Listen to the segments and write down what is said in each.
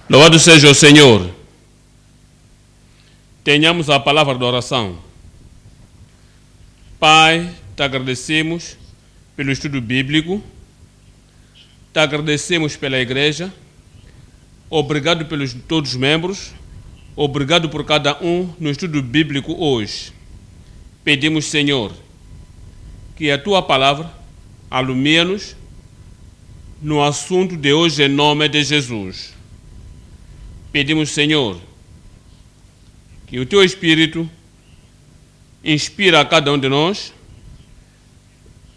Louvado seja o Senhor. Tenhamos a palavra de oração. Pai, te agradecemos pelo estudo bíblico, te agradecemos pela igreja, obrigado pelos todos os membros, obrigado por cada um no estudo bíblico hoje. Pedimos, Senhor, que a tua palavra alumie-nos no assunto de hoje em nome de Jesus. Pedimos, Senhor, que o teu Espírito inspira a cada um de nós,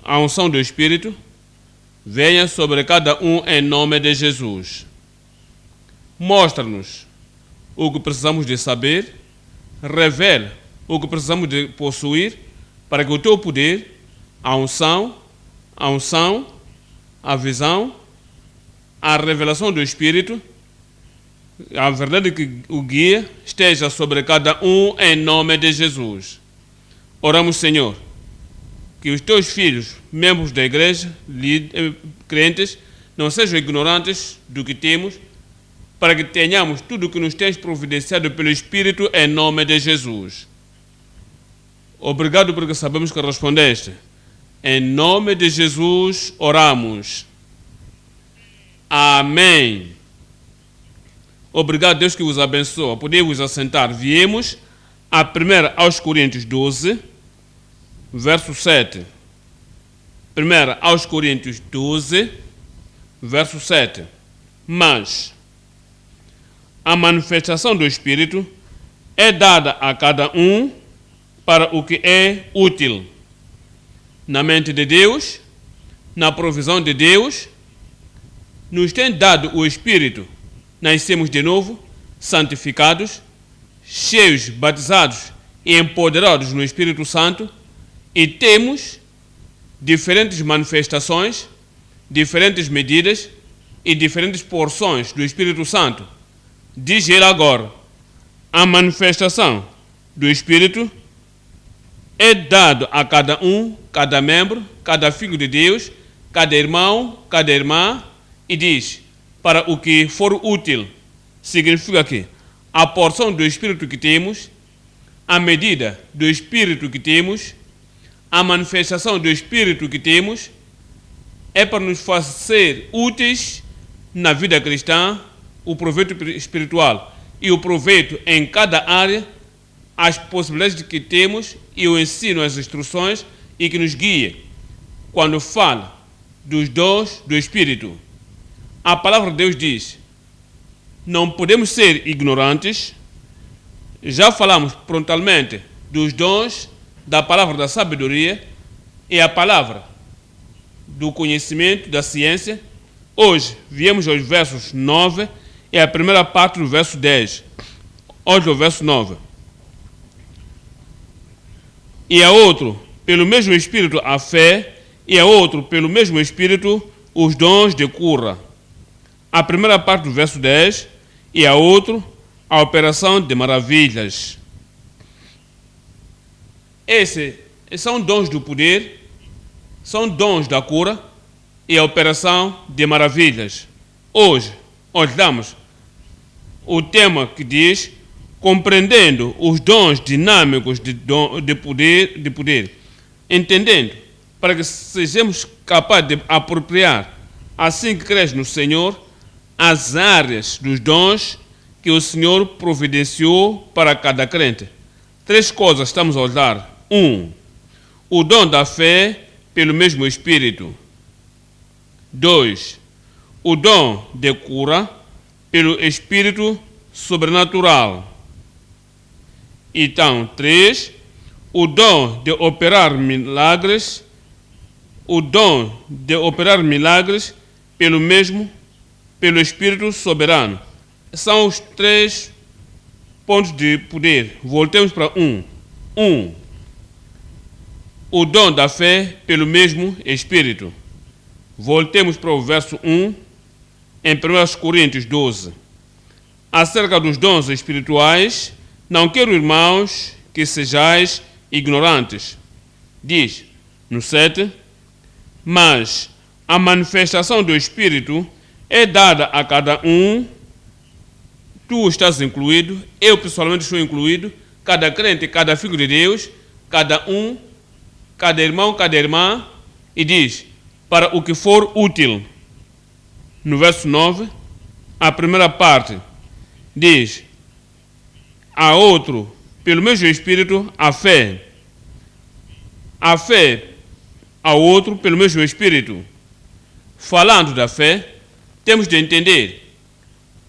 a unção do Espírito venha sobre cada um em nome de Jesus. Mostra-nos o que precisamos de saber, revela o que precisamos de possuir, para que o teu poder, a unção, a visão, a revelação do Espírito, a verdade que o guia, esteja sobre cada um em nome de Jesus. Oramos, Senhor, que os teus filhos, membros da igreja, crentes, não sejam ignorantes do que temos, para que tenhamos tudo o que nos tens providenciado pelo Espírito em nome de Jesus. Obrigado porque sabemos que respondeste. Em nome de Jesus oramos. Amém. Obrigado, Deus, que vos abençoa. Podemos assentar. Viemos a 1 aos Coríntios 12, verso 7. 1 aos Coríntios 12, verso 7. Mas a manifestação do Espírito é dada a cada um para o que é útil. Na mente de Deus, na provisão de Deus, nos tem dado o Espírito. Nascemos de novo, santificados, cheios, batizados e empoderados no Espírito Santo, e temos diferentes manifestações, diferentes medidas e diferentes porções do Espírito Santo. Diz ele agora: a manifestação do Espírito é dado a cada um, cada membro, cada filho de Deus, cada irmão, cada irmã, e diz: para o que for útil. Significa que a porção do Espírito que temos, a medida do Espírito que temos, a manifestação do Espírito que temos, é para nos fazer úteis na vida cristã, o proveito espiritual e o proveito em cada área, as possibilidades que temos e o ensino, as instruções, e que nos guia quando fala dos dons do Espírito. A palavra de Deus diz: não podemos ser ignorantes. Já falamos prontamente dos dons da palavra da sabedoria e a palavra do conhecimento, da ciência. Hoje viemos aos versos 9 e a primeira parte do verso 10. Hoje o verso 9. E a outro, pelo mesmo Espírito, a fé, e a outro, pelo mesmo Espírito, os dons de cura. A primeira parte do verso 10, e a outro, a operação de maravilhas. Esses são dons do poder, são dons da cura e a operação de maravilhas. Hoje, olhamos o tema que diz: compreendendo os dons dinâmicos de poder, entendendo, para que sejamos capazes de apropriar, assim que crês no Senhor, as áreas dos dons que o Senhor providenciou para cada crente. 3 coisas estamos a olhar. 1. O dom da fé pelo mesmo Espírito. 2. O dom de cura pelo Espírito sobrenatural. Então, 3. O dom de operar milagres. O dom de operar milagres pelo Espírito soberano. São os 3 pontos de poder. Voltemos para 1. 1. O dom da fé pelo mesmo Espírito. Voltemos para o verso 1, em 1 Coríntios 12. Acerca dos dons espirituais, não quero, irmãos, que sejais ignorantes. Diz, no 7, mas a manifestação do Espírito é dada a cada um tu estás incluído, eu pessoalmente estou incluído, cada crente, cada filho de Deus, cada um, cada irmão, cada irmã, e diz, para o que for útil. No verso 9, a primeira parte diz, a outro, pelo mesmo Espírito, a fé ao outro pelo mesmo Espírito. Falando da fé, temos de entender,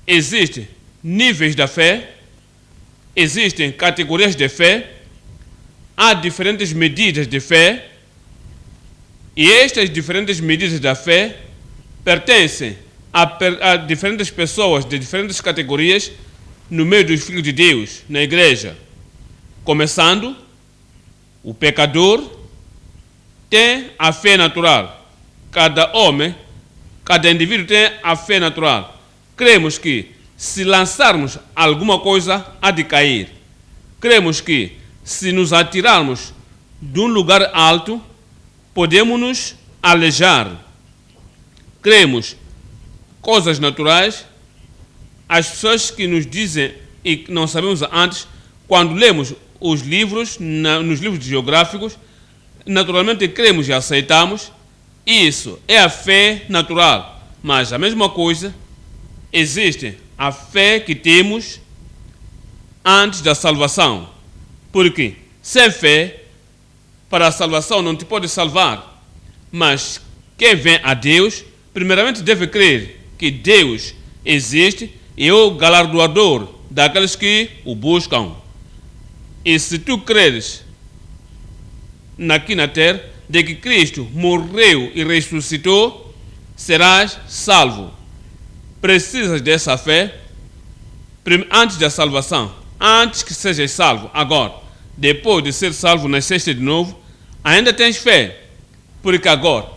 existem níveis da fé, existem categorias de fé, há diferentes medidas de fé, e estas diferentes medidas da fé pertencem a diferentes pessoas de diferentes categorias no meio dos filhos de Deus, na igreja. Começando, o pecador tem a fé natural. Cada homem, cada indivíduo tem a fé natural. Cremos que se lançarmos alguma coisa, há de cair. Cremos que se nos atirarmos de um lugar alto, podemos nos alejar. Cremos coisas naturais. As pessoas que nos dizem e que não sabemos antes, quando lemos os livros, nos livros geográficos, naturalmente cremos e aceitamos. Isso é a fé natural. Mas a mesma coisa, existe a fé que temos antes da salvação. Porque sem fé, para a salvação não te pode salvar. Mas quem vem a Deus, primeiramente deve crer que Deus existe e é o galardoador daqueles que o buscam. E se tu creres aqui na terra de que Cristo morreu e ressuscitou, serás salvo. Precisas dessa fé antes da salvação, antes que sejas salvo. Agora, depois de ser salvo, nasceste de novo, ainda tens fé, porque agora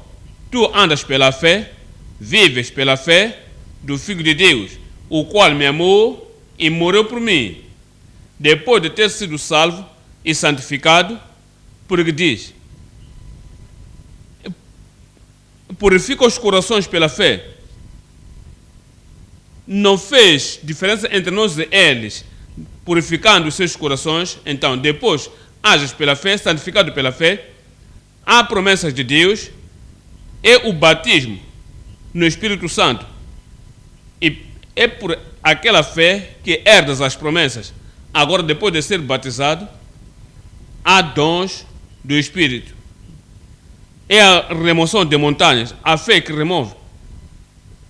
tu andas pela fé, vives pela fé do Filho de Deus, o qual me amou e morreu por mim. Depois de ter sido salvo e santificado, porque diz, purifica os corações pela fé. Não fez diferença entre nós e eles, purificando os seus corações. Então, depois, ages pela fé, santificado pela fé, há promessas de Deus, é o batismo no Espírito Santo. E é por aquela fé que herdas as promessas. Agora, depois de ser batizado, há dons do Espírito. É a remoção de montanhas, a fé que remove.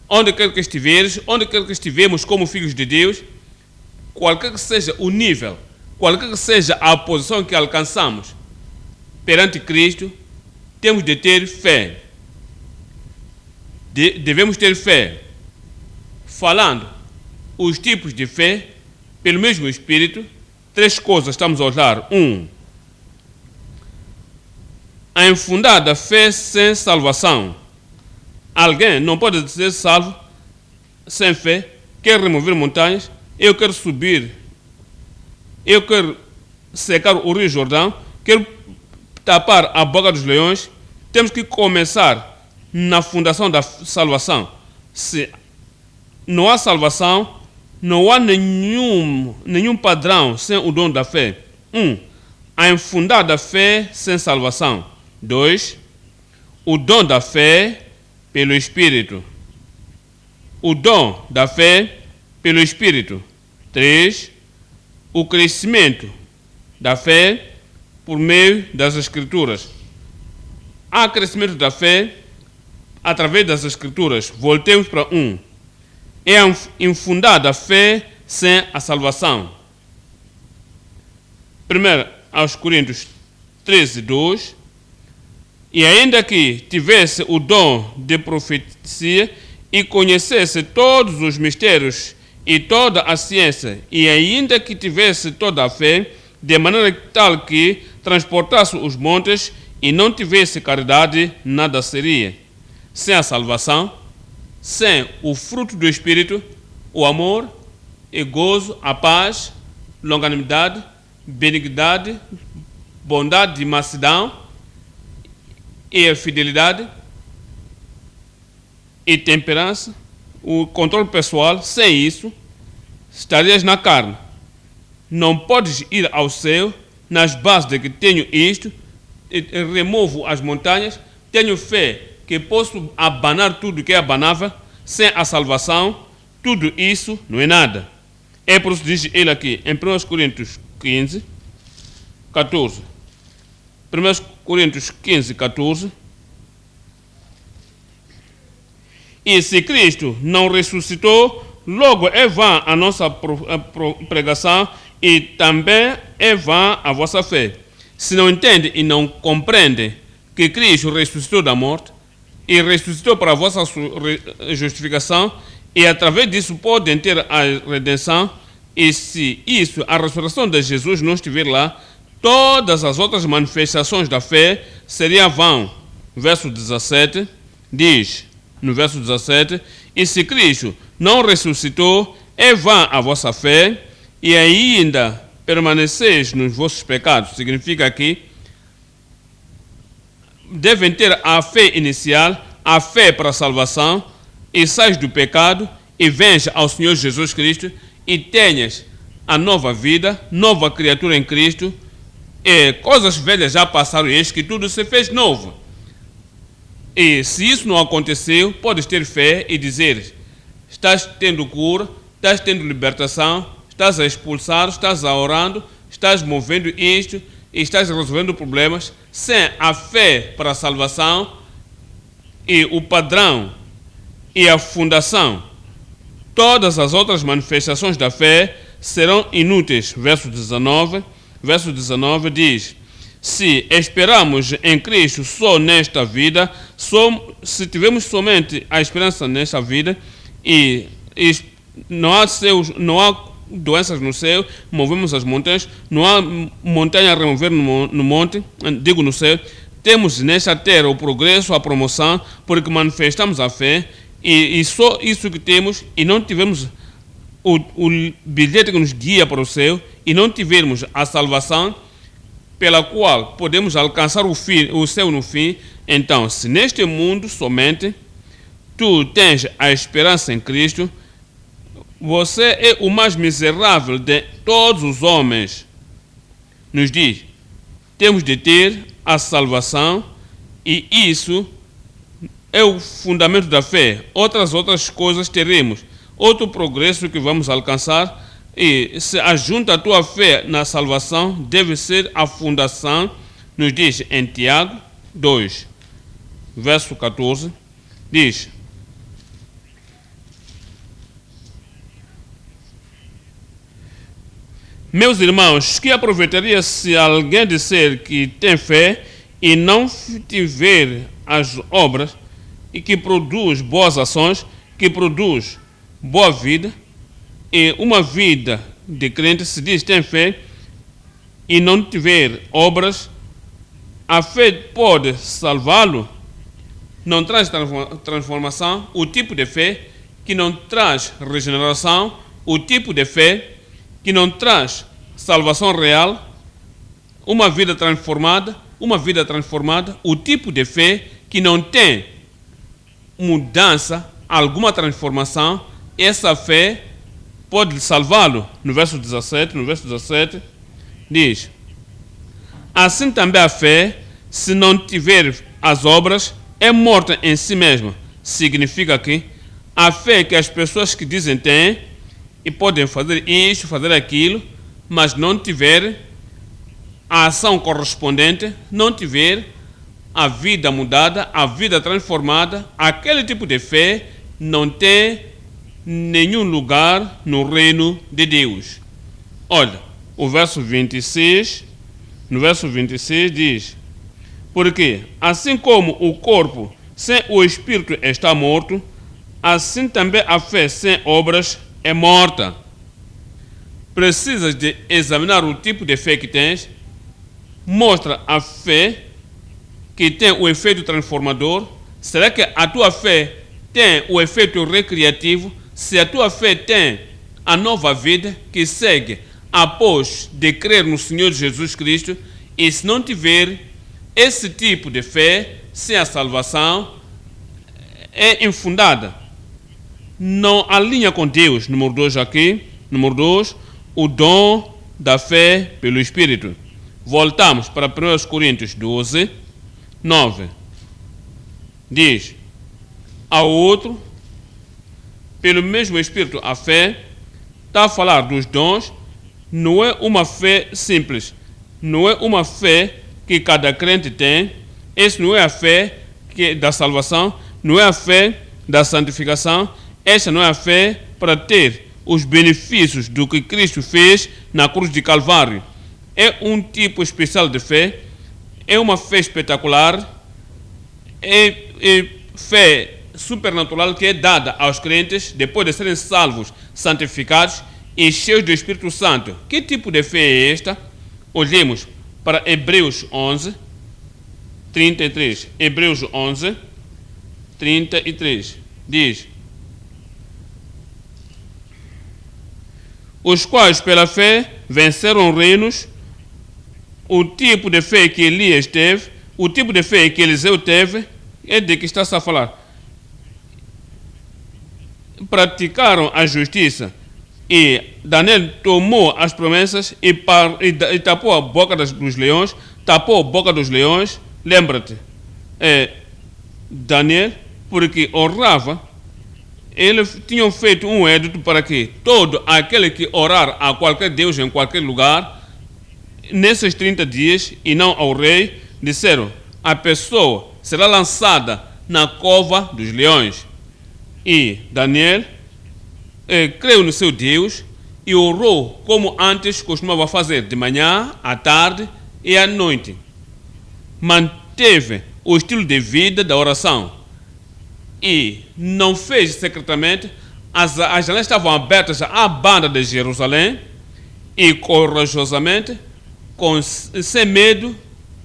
Onde quer que estiveres, onde quer que estivemos como filhos de Deus, qualquer que seja o nível, qualquer que seja a posição que alcançamos perante Cristo, temos de ter fé. Devemos ter fé. Falando os tipos de fé, pelo mesmo Espírito, três coisas estamos a olhar. A infundada fé sem salvação. Alguém não pode ser salvo sem fé. Quer remover montanhas, eu quero subir, eu quero secar o Rio Jordão, quero tapar a boca dos leões. Temos que começar na fundação da salvação. Se não há salvação, não há nenhum padrão sem o dom da fé. A infundada fé sem salvação. 2. O dom da fé pelo Espírito. O dom da fé pelo Espírito. 3. O crescimento da fé por meio das Escrituras. Há crescimento da fé através das Escrituras. Voltemos para 1. É a infundada fé sem a salvação. 1 aos Coríntios 13, 2. E ainda que tivesse o dom de profecia e conhecesse todos os mistérios e toda a ciência, e ainda que tivesse toda a fé, de maneira tal que transportasse os montes e não tivesse caridade, nada seria. Sem a salvação, sem o fruto do Espírito, o amor, o gozo, a paz, longanimidade, benignidade, bondade e mansidão, e a fidelidade e temperança, o controle pessoal, sem isso, estarias na carne. Não podes ir ao céu nas bases de que tenho isto, removo as montanhas, tenho fé que posso abanar tudo que é abanável, sem a salvação, tudo isso não é nada. É por isso que diz ele aqui, em 1 Coríntios 15, 14. 1 Coríntios 15, 14. E se Cristo não ressuscitou, logo é vã a nossa pregação e também é vã a vossa fé. Se não entende e não compreende que Cristo ressuscitou da morte e ressuscitou para a vossa justificação, e através disso podem ter a redenção, e se isso, a ressurreição de Jesus não estiver lá, todas as outras manifestações da fé seriam vão. Verso 17 diz, no verso 17, e se Cristo não ressuscitou, é vã a vossa fé, e ainda permaneceis nos vossos pecados. Significa que devem ter a fé inicial, a fé para a salvação, e sais do pecado, e vens ao Senhor Jesus Cristo, e tenhas a nova vida, nova criatura em Cristo, e coisas velhas já passaram, e eis que tudo se fez novo. E se isso não aconteceu, podes ter fé e dizer, estás tendo cura, estás tendo libertação, estás a expulsar, estás a orando, estás movendo isto, e estás resolvendo problemas, sem a fé para a salvação, e o padrão e a fundação, todas as outras manifestações da fé serão inúteis. Verso 19 diz, se esperamos em Cristo só nesta vida, se tivermos somente a esperança nesta vida, e não há doenças no céu, movemos as montanhas, não há montanha a remover no monte, digo no céu, temos nesta terra o progresso, a promoção, porque manifestamos a fé, e só isso que temos, e não tivermos o bilhete que nos guia para o céu, e não tivermos a salvação, pela qual podemos alcançar o céu no fim. Então, se neste mundo somente tu tens a esperança em Cristo, você é o mais miserável de todos os homens. Nos diz, temos de ter a salvação, e isso é o fundamento da fé. Outras coisas teremos, outro progresso que vamos alcançar, e se ajunta a tua fé na salvação, deve ser a fundação. Nos diz em Tiago 2, verso 14, diz, meus irmãos, que aproveitaria se alguém disser que tem fé e não tiver as obras, e que produz boas ações, que produz boa vida, e uma vida de crente se diz tem fé e não tiver obras, a fé pode salvá-lo? Não traz transformação, o tipo de fé que não traz regeneração, o tipo de fé que não traz salvação real, uma vida transformada, o tipo de fé que não tem mudança, alguma transformação, essa fé pode salvá-lo. No verso 17 diz, assim também a fé, se não tiver as obras, é morta em si mesma. Significa que a fé que as pessoas que dizem têm, e podem fazer isto, fazer aquilo, mas não tiver a ação correspondente, não tiver a vida mudada, a vida transformada, aquele tipo de fé não tem nenhum lugar no reino de Deus. Olha, o verso 26, no verso 26 diz, porque assim como o corpo sem o espírito está morto, assim também a fé sem obras é morta. Precisas de examinar o tipo de fé que tens, mostra a fé que tem o efeito transformador. Será que a tua fé tem o efeito recreativo? Se a tua fé tem a nova vida que segue após de crer no Senhor Jesus Cristo, e se não tiver esse tipo de fé, sem a salvação, é infundada. Não alinha com Deus. Número 2 aqui, Número 2, o dom da fé pelo Espírito. Voltamos para 1 Coríntios 12, 9. Diz, ao outro, pelo mesmo Espírito, a fé. Está a falar dos dons. Não é uma fé simples. Não é uma fé que cada crente tem. Essa não é a fé da salvação. Não é a fé da santificação. Essa não é a fé para ter os benefícios do que Cristo fez na cruz de Calvário. É um tipo especial de fé. É uma fé espetacular. É fé supernatural que é dada aos crentes depois de serem salvos, santificados e cheios do Espírito Santo. Que tipo de fé é esta? Olhemos para Hebreus 11, 33. Hebreus 11, 33. Diz, os quais pela fé venceram reinos. O tipo de fé que Elias teve, o tipo de fé que Eliseu teve, é de que está-se a falar. Praticaram a justiça e Daniel tomou as promessas e tapou a boca dos leões, tapou a boca dos leões. Lembra-te, Daniel, porque orava, eles tinham feito um edito para que todo aquele que orar a qualquer Deus em qualquer lugar, nesses 30 dias, e não ao rei, disseram, a pessoa será lançada na cova dos leões. E Daniel creu no seu Deus e orou como antes costumava fazer, de manhã, à tarde e à noite. Manteve o estilo de vida da oração e não fez secretamente. As janelas estavam abertas à banda de Jerusalém e corajosamente, sem medo,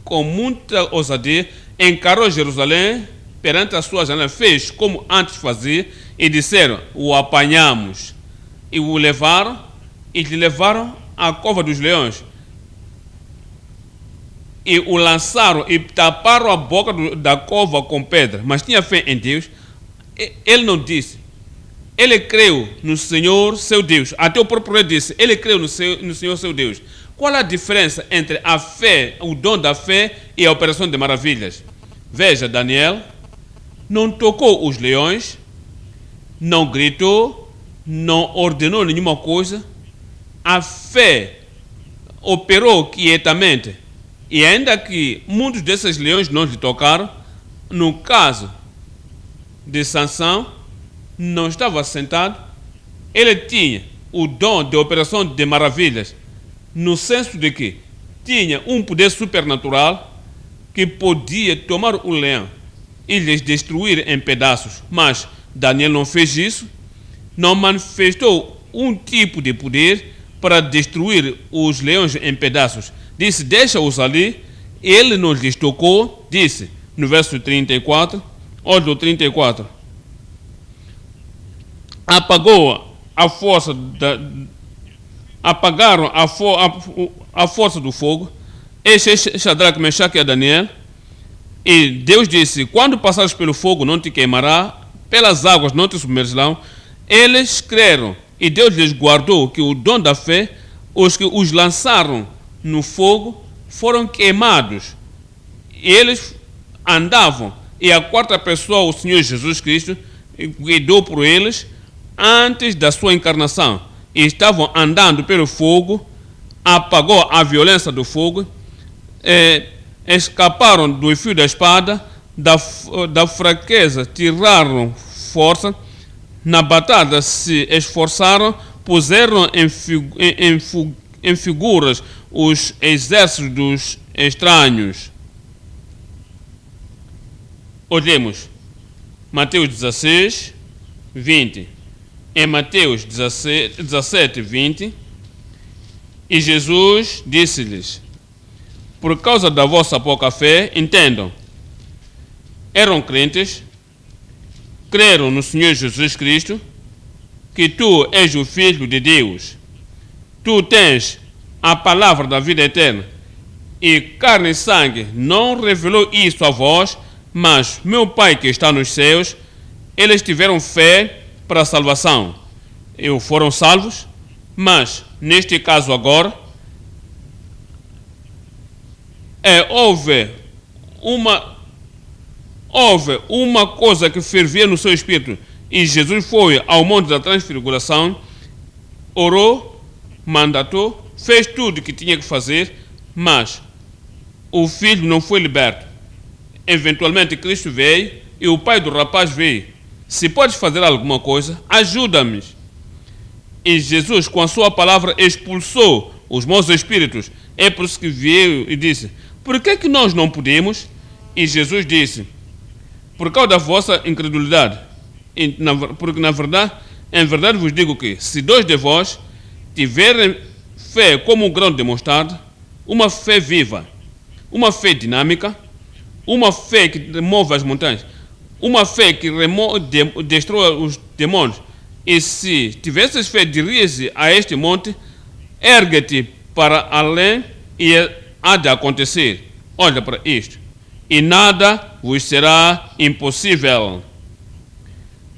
com muita ousadia, encarou Jerusalém perante a sua janela, fez como antes fazia, e disseram, o apanhamos, e o levaram, e lhe levaram à cova dos leões, e o lançaram, e taparam a boca da cova com pedra, mas tinha fé em Deus. Ele não disse, ele creu no Senhor seu Deus, até o próprio rei disse, ele creu no Senhor seu Deus. Qual a diferença entre a fé, o dom da fé e a operação de maravilhas? Veja, Daniel não tocou os leões, não gritou, não ordenou nenhuma coisa. A fé operou quietamente. E ainda que muitos desses leões não lhe tocaram, no caso de Sansão, não estava sentado, ele tinha o dom de operação de maravilhas, no senso de que tinha um poder supernatural que podia tomar o leão e lhes destruir em pedaços. Mas Daniel não fez isso, não manifestou um tipo de poder para destruir os leões em pedaços. Disse, deixa-os ali, ele não lhes tocou, disse, no verso 34, olha o 34, apagaram a força do fogo, Shadraque, Mechaque e Daniel. E Deus disse, quando passares pelo fogo não te queimará, pelas águas não te submergirão. Eles creram e Deus lhes guardou que o dom da fé, os que os lançaram no fogo foram queimados. E eles andavam, e a quarta pessoa, o Senhor Jesus Cristo, guiou por eles antes da sua encarnação. E estavam andando pelo fogo, apagou a violência do fogo, escaparam do fio da espada, da fraqueza tiraram força, na batalha se esforçaram, puseram em figuras os exércitos dos estranhos. Olhemos Mateus 16, 20. Em Mateus 17, 20, e Jesus disse-lhes, por causa da vossa pouca fé, entendam, eram crentes, creram no Senhor Jesus Cristo, que tu és o Filho de Deus, tu tens a palavra da vida eterna, e carne e sangue não revelou isso a vós, mas meu Pai que está nos céus. Eles tiveram fé para a salvação, e foram salvos, Mas, neste caso agora, houve uma coisa que fervia no seu espírito, e Jesus foi ao Monte da Transfiguração, orou, mandatou, fez tudo o que tinha que fazer, mas o filho não foi liberto. Eventualmente Cristo veio e o pai do rapaz veio. Se podes fazer alguma coisa, ajuda-me. E Jesus, com a sua palavra, expulsou os maus espíritos. É por isso que veio e disse: por que nós não podemos? E Jesus disse: por causa da vossa incredulidade. Porque em verdade vos digo que, se 2 de vós tiverem fé como um grão de mostarda, uma fé viva, uma fé dinâmica, uma fé que remove as montanhas, uma fé que destrói os demônios, e se tivesses fé, dirias a este monte: ergue-te para além, e há de acontecer. Olha para isto. E nada vos será impossível.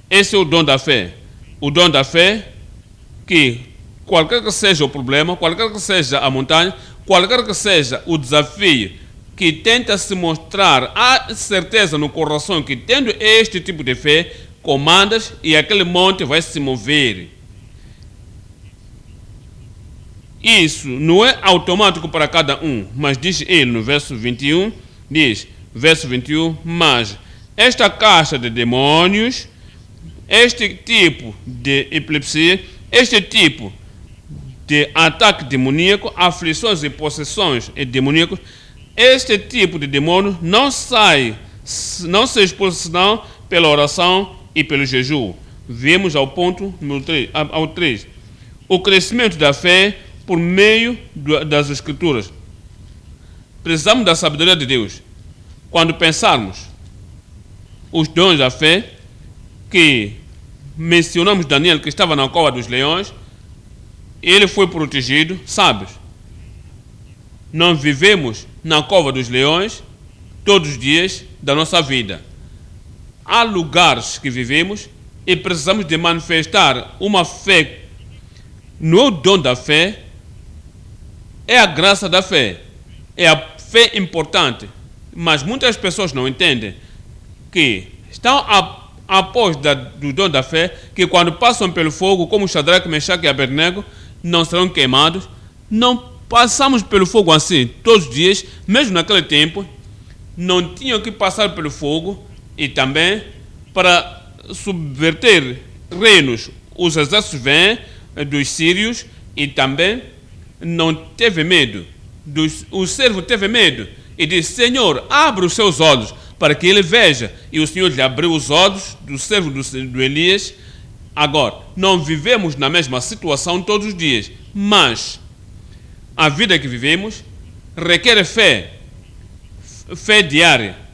Esse é o dom da fé. O dom da fé que, qualquer que seja o problema, qualquer que seja a montanha, qualquer que seja o desafio, que tenta se mostrar, há certeza no coração que, tendo este tipo de fé, comandas e aquele monte vai se mover. Isso não é automático para cada um, mas diz ele no verso 21, verso 21, mas esta caixa de demônios, este tipo de epilepsia, este tipo de ataque demoníaco, aflições e possessões demoníacas, este tipo de demônio não se expulsa senão pela oração e pelo jejum. Vemos ao ponto ao 3. O crescimento da fé por meio das Escrituras. Precisamos da sabedoria de Deus. Quando pensarmos os dons da fé, que mencionamos Daniel, que estava na cova dos leões, ele foi protegido, sabes? Não vivemos na cova dos leões todos os dias da nossa vida. Há lugares que vivemos e precisamos de manifestar uma fé. No dom da fé, é a graça da fé. É a fé importante. Mas muitas pessoas não entendem que estão após do dom da fé, que quando passam pelo fogo, como Shadraque, Mechaque e Abednego, não serão queimados. Não passamos pelo fogo assim todos os dias, mesmo naquele tempo, não tinham que passar pelo fogo, e também para subverter reinos. Os exércitos vêm dos sírios e também não teve medo. O servo teve medo e disse: Senhor, abre os seus olhos para que ele veja. E o Senhor lhe abriu os olhos do servo do Elias. Agora, não vivemos na mesma situação todos os dias, mas a vida que vivemos requer fé, fé diária,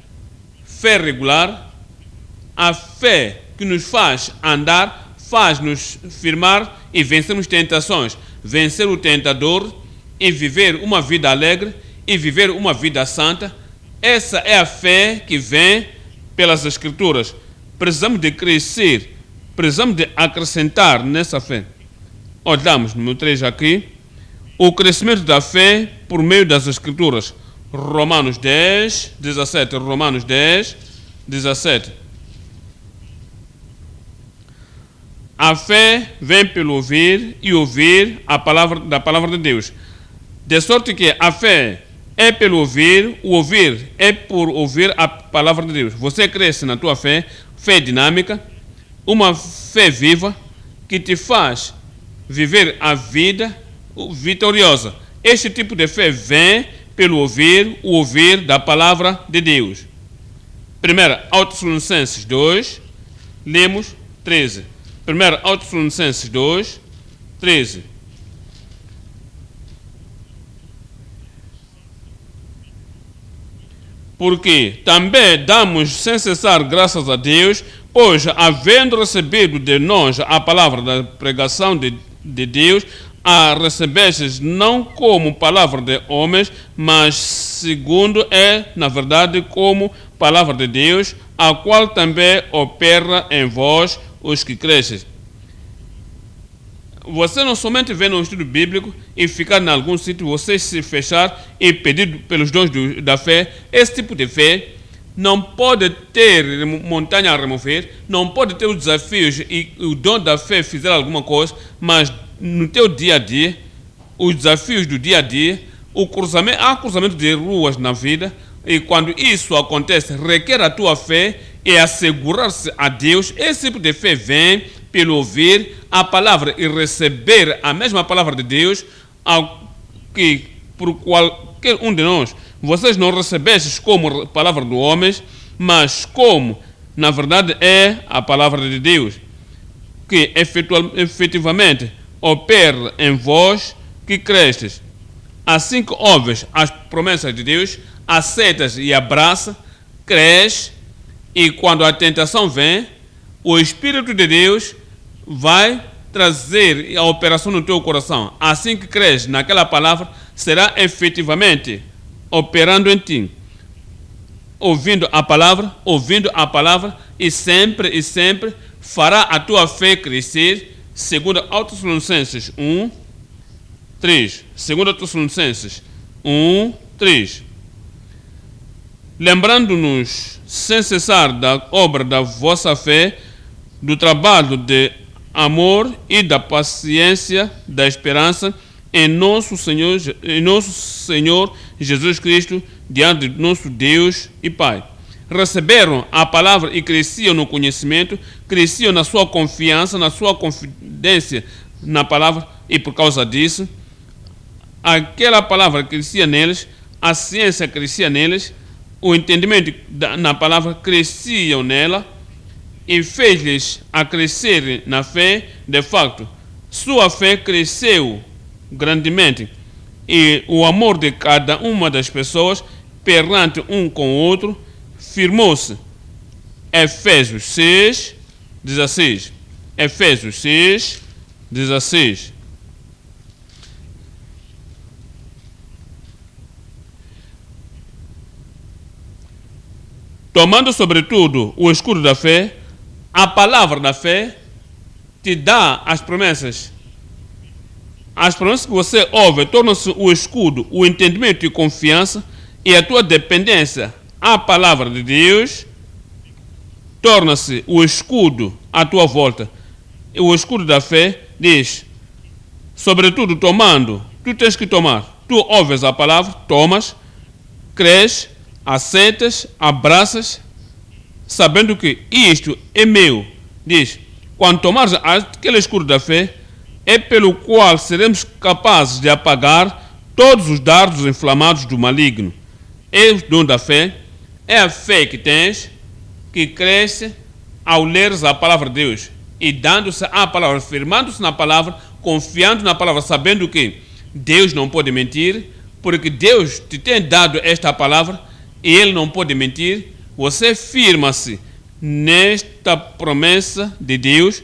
fé regular, a fé que nos faz andar, faz-nos firmar e vencermos tentações, vencer o tentador e viver uma vida alegre e viver uma vida santa. Essa é a fé que vem pelas Escrituras. Precisamos de crescer, precisamos de acrescentar nessa fé. Olhamos no 3 aqui, o crescimento da fé por meio das Escrituras. Romanos 10, 17. Romanos 10, 17. A fé vem pelo ouvir e ouvir da palavra de Deus. De sorte que a fé é pelo ouvir, o ouvir é por ouvir a palavra de Deus. Você cresce na tua fé, fé dinâmica, uma fé viva que te faz viver a vida vitoriosa. Este tipo de fé vem pelo ouvir, o ouvir da palavra de Deus. 1 Tessalonicenses 2, lemos 13. 1 Tessalonicenses 2, 13. Porque também damos sem cessar graças a Deus, pois, havendo recebido de nós a palavra da pregação de Deus, a recebestes não como palavra de homens, mas segundo é, na verdade, como palavra de Deus, a qual também opera em vós os que crescem. Você não somente vê no estudo bíblico e ficar em algum sítio, você se fechar e pedir pelos dons da fé. Esse tipo de fé não pode ter montanha a remover, não pode ter os desafios e o dom da fé fizer alguma coisa, mas no teu dia a dia, os desafios do dia a dia, há cruzamento de ruas na vida, e quando isso acontece, requer a tua fé e assegurar-se a Deus. Esse tipo de fé vem pelo ouvir a palavra e receber a mesma palavra de Deus, que por qualquer um de nós, vocês não recebestes como palavra do homem, mas como, na verdade, é a palavra de Deus, que efetivamente opera em vós que crestes. Assim que ouves as promessas de Deus, aceitas e abraças, cresce, e quando a tentação vem, o Espírito de Deus vai trazer a operação no teu coração. Assim que cresce naquela palavra, será efetivamente operando em ti. Ouvindo a palavra, e sempre fará a tua fé crescer, segundo Tessalonicenses 1, 3. Segundo Tessalonicenses 1, 3. Lembrando-nos sem cessar da obra da vossa fé, do trabalho de amor e da paciência, da esperança em nosso Senhor Jesus Cristo, diante de nosso Deus e Pai. Receberam a palavra e cresciam no conhecimento, cresciam na sua confiança, na sua confidência na palavra, e por causa disso, aquela palavra crescia neles, a ciência crescia neles, o entendimento na palavra cresciam nela, e fez-lhes a crescer na fé. De facto, sua fé cresceu grandemente, e o amor de cada uma das pessoas perante um com o outro firmou-se. Efésios 6, 16. Efésios 6, 16. Tomando sobretudo o escudo da fé, a palavra da fé te dá as promessas. As promessas que você ouve tornam-se o escudo, o entendimento e confiança, e a tua dependência à palavra de Deus torna-se o escudo à tua volta. E o escudo da fé diz, sobretudo tomando, tu tens que tomar. Tu ouves a palavra, tomas, crês, aceitas, abraças, sabendo que isto é meu. Diz, quando tomares aquele escudo da fé, é pelo qual seremos capazes de apagar todos os dardos inflamados do maligno. É o dom da fé, é a fé que tens, que cresce ao leres a palavra de Deus e dando-se à palavra, firmando-se na palavra, confiando na palavra, sabendo que Deus não pode mentir, porque Deus te tem dado esta palavra e Ele não pode mentir. Você firma-se nesta promessa de Deus,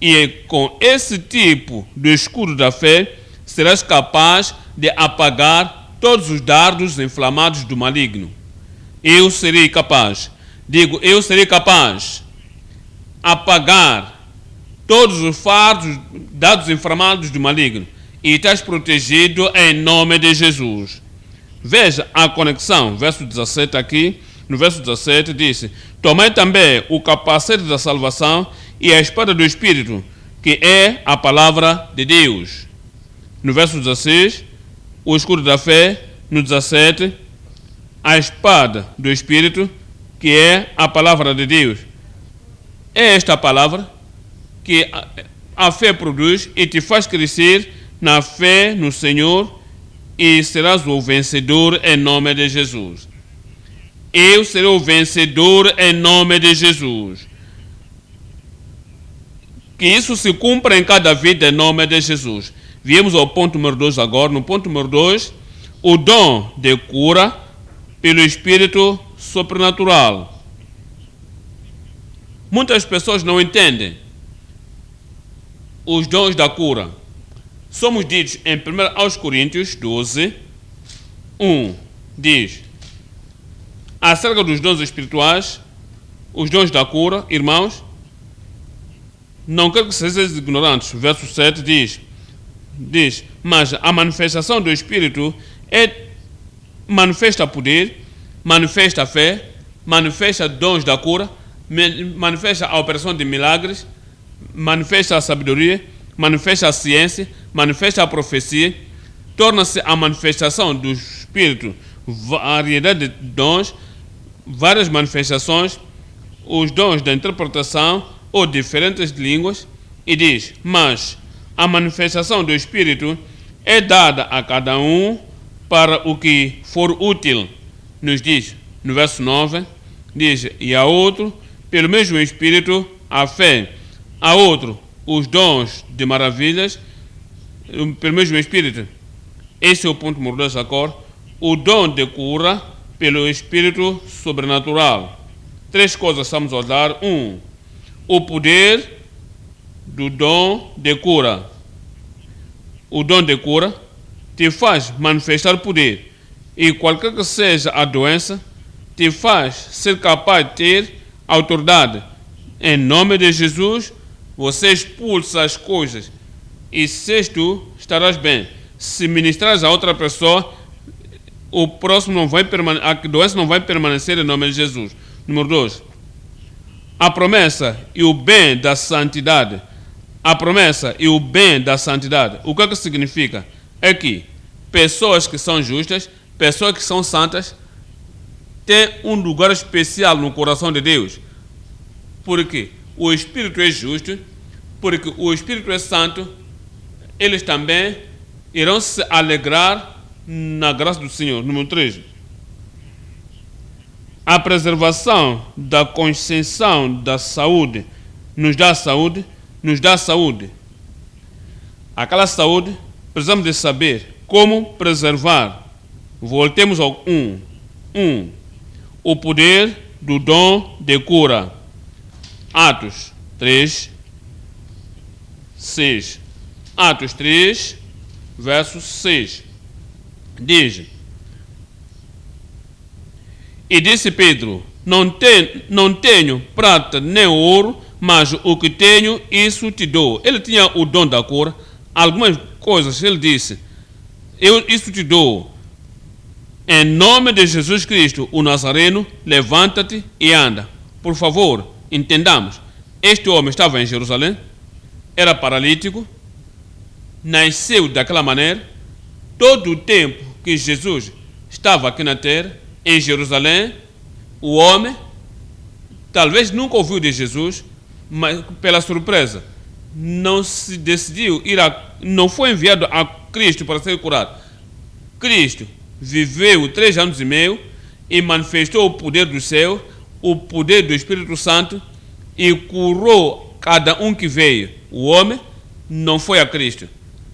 e com esse tipo de escudo da fé serás capaz de apagar todos os dardos inflamados do maligno. Eu serei capaz, eu serei capaz apagar todos os fardos, dardos inflamados do maligno, e estás protegido em nome de Jesus. Veja a conexão, verso 17 aqui. No verso 17 diz, tomai também o capacete da salvação e a espada do Espírito, que é a palavra de Deus. No verso 16, o escudo da fé. No 17, a espada do Espírito, que é a palavra de Deus. É esta palavra que a fé produz e te faz crescer na fé no Senhor, e serás o vencedor em nome de Jesus. Eu serei o vencedor em nome de Jesus. Que isso se cumpra em cada vida em nome de Jesus. Viemos ao ponto número 2 agora. No ponto número 2, o dom de cura pelo Espírito sobrenatural. Muitas pessoas não entendem os dons da cura. Somos ditos em 1 Coríntios 12, 1, diz, acerca dos dons espirituais, os dons da cura, irmãos, não quero que sejais ignorantes. Verso 7 diz, mas a manifestação do Espírito manifesta poder, manifesta fé, manifesta dons da cura, manifesta a operação de milagres, manifesta a sabedoria, manifesta a ciência, manifesta a profecia, torna-se a manifestação do Espírito variedade de dons, várias manifestações, os dons da interpretação ou diferentes línguas, e diz, mas a manifestação do Espírito é dada a cada um para o que for útil. Nos diz, no verso 9, diz, e a outro, pelo mesmo Espírito, a fé, a outro, os dons de maravilhas, pelo mesmo Espírito. Esse é o ponto número 2 agora. O dom de cura pelo Espírito sobrenatural. 3 coisas estamos a olhar. 1. O poder do dom de cura. O dom de cura te faz manifestar poder. E qualquer que seja a doença, te faz ser capaz de ter autoridade. Em nome de Jesus, você expulsa as coisas. E sexto, estarás bem. Se ministrares a outra pessoa, o próximo não vai a doença não vai permanecer em nome de Jesus. Número 2. A promessa e o bem da santidade. A promessa e o bem da santidade. O que significa? É que pessoas que são justas, pessoas que são santas, têm um lugar especial no coração de Deus. Porque o Espírito é justo, porque o Espírito é santo, eles também irão se alegrar na graça do Senhor. Número 3. A preservação da consciência da saúde nos dá saúde, nos dá saúde. Aquela saúde, precisamos de saber como preservar. Voltemos ao 1. O poder do dom de cura. Atos 3, 6. Atos 3, verso 6. Diz: e disse Pedro, não tenho prata nem ouro, mas o que tenho, isso te dou. Ele tinha o dom da cura. Algumas coisas ele disse, isso te dou. Em nome de Jesus Cristo, o Nazareno, levanta-te e anda. Por favor, entendamos. Este homem estava em Jerusalém, era paralítico, nasceu daquela maneira. Todo o tempo que Jesus estava aqui na terra, em Jerusalém, o homem talvez nunca ouviu de Jesus, mas pela surpresa não se decidiu não foi enviado a Cristo para ser curado. Cristo viveu 3 anos e meio e manifestou o poder do céu, o poder do Espírito Santo, e curou cada um que veio. O homem não foi a Cristo.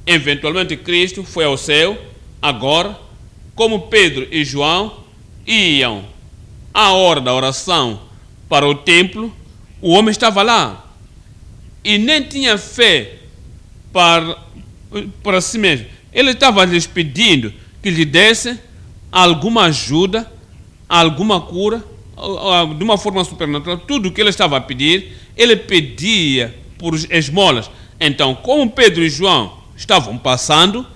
Eventualmente Cristo foi ao céu. Agora, como Pedro e João iam à hora da oração para o templo, o homem estava lá e nem tinha fé para si mesmo. Ele estava lhes pedindo que lhe desse alguma ajuda, alguma cura, de uma forma supernatural. Tudo o que ele estava a pedir, ele pedia por esmolas. Então, como Pedro e João estavam passando,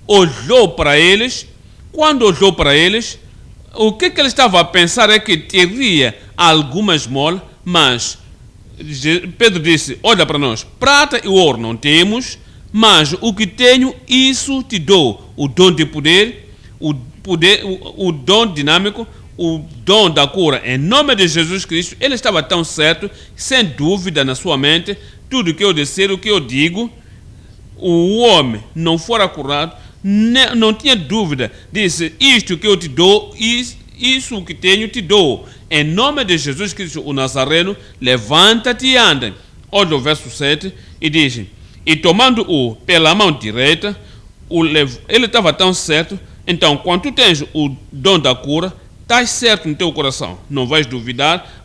olhou para eles. Quando olhou para eles, o que ele estava a pensar é que teria alguma esmola, mas Pedro disse, olha para nós, prata e ouro não temos, mas o que tenho, isso te dou. O dom de poder, o dom dinâmico, o dom da cura. Em nome de Jesus Cristo, ele estava tão certo, sem dúvida na sua mente, tudo que eu disser, o que eu digo, o homem não fora curado, não tinha dúvida, disse, isto que eu te dou, isso que tenho te dou. Em nome de Jesus Cristo, o Nazareno, levanta-te e anda. Olha o verso 7 e diz, e tomando-o pela mão direita, ele estava tão certo. Então, quando tu tens o dom da cura, estás certo no teu coração, não vais duvidar.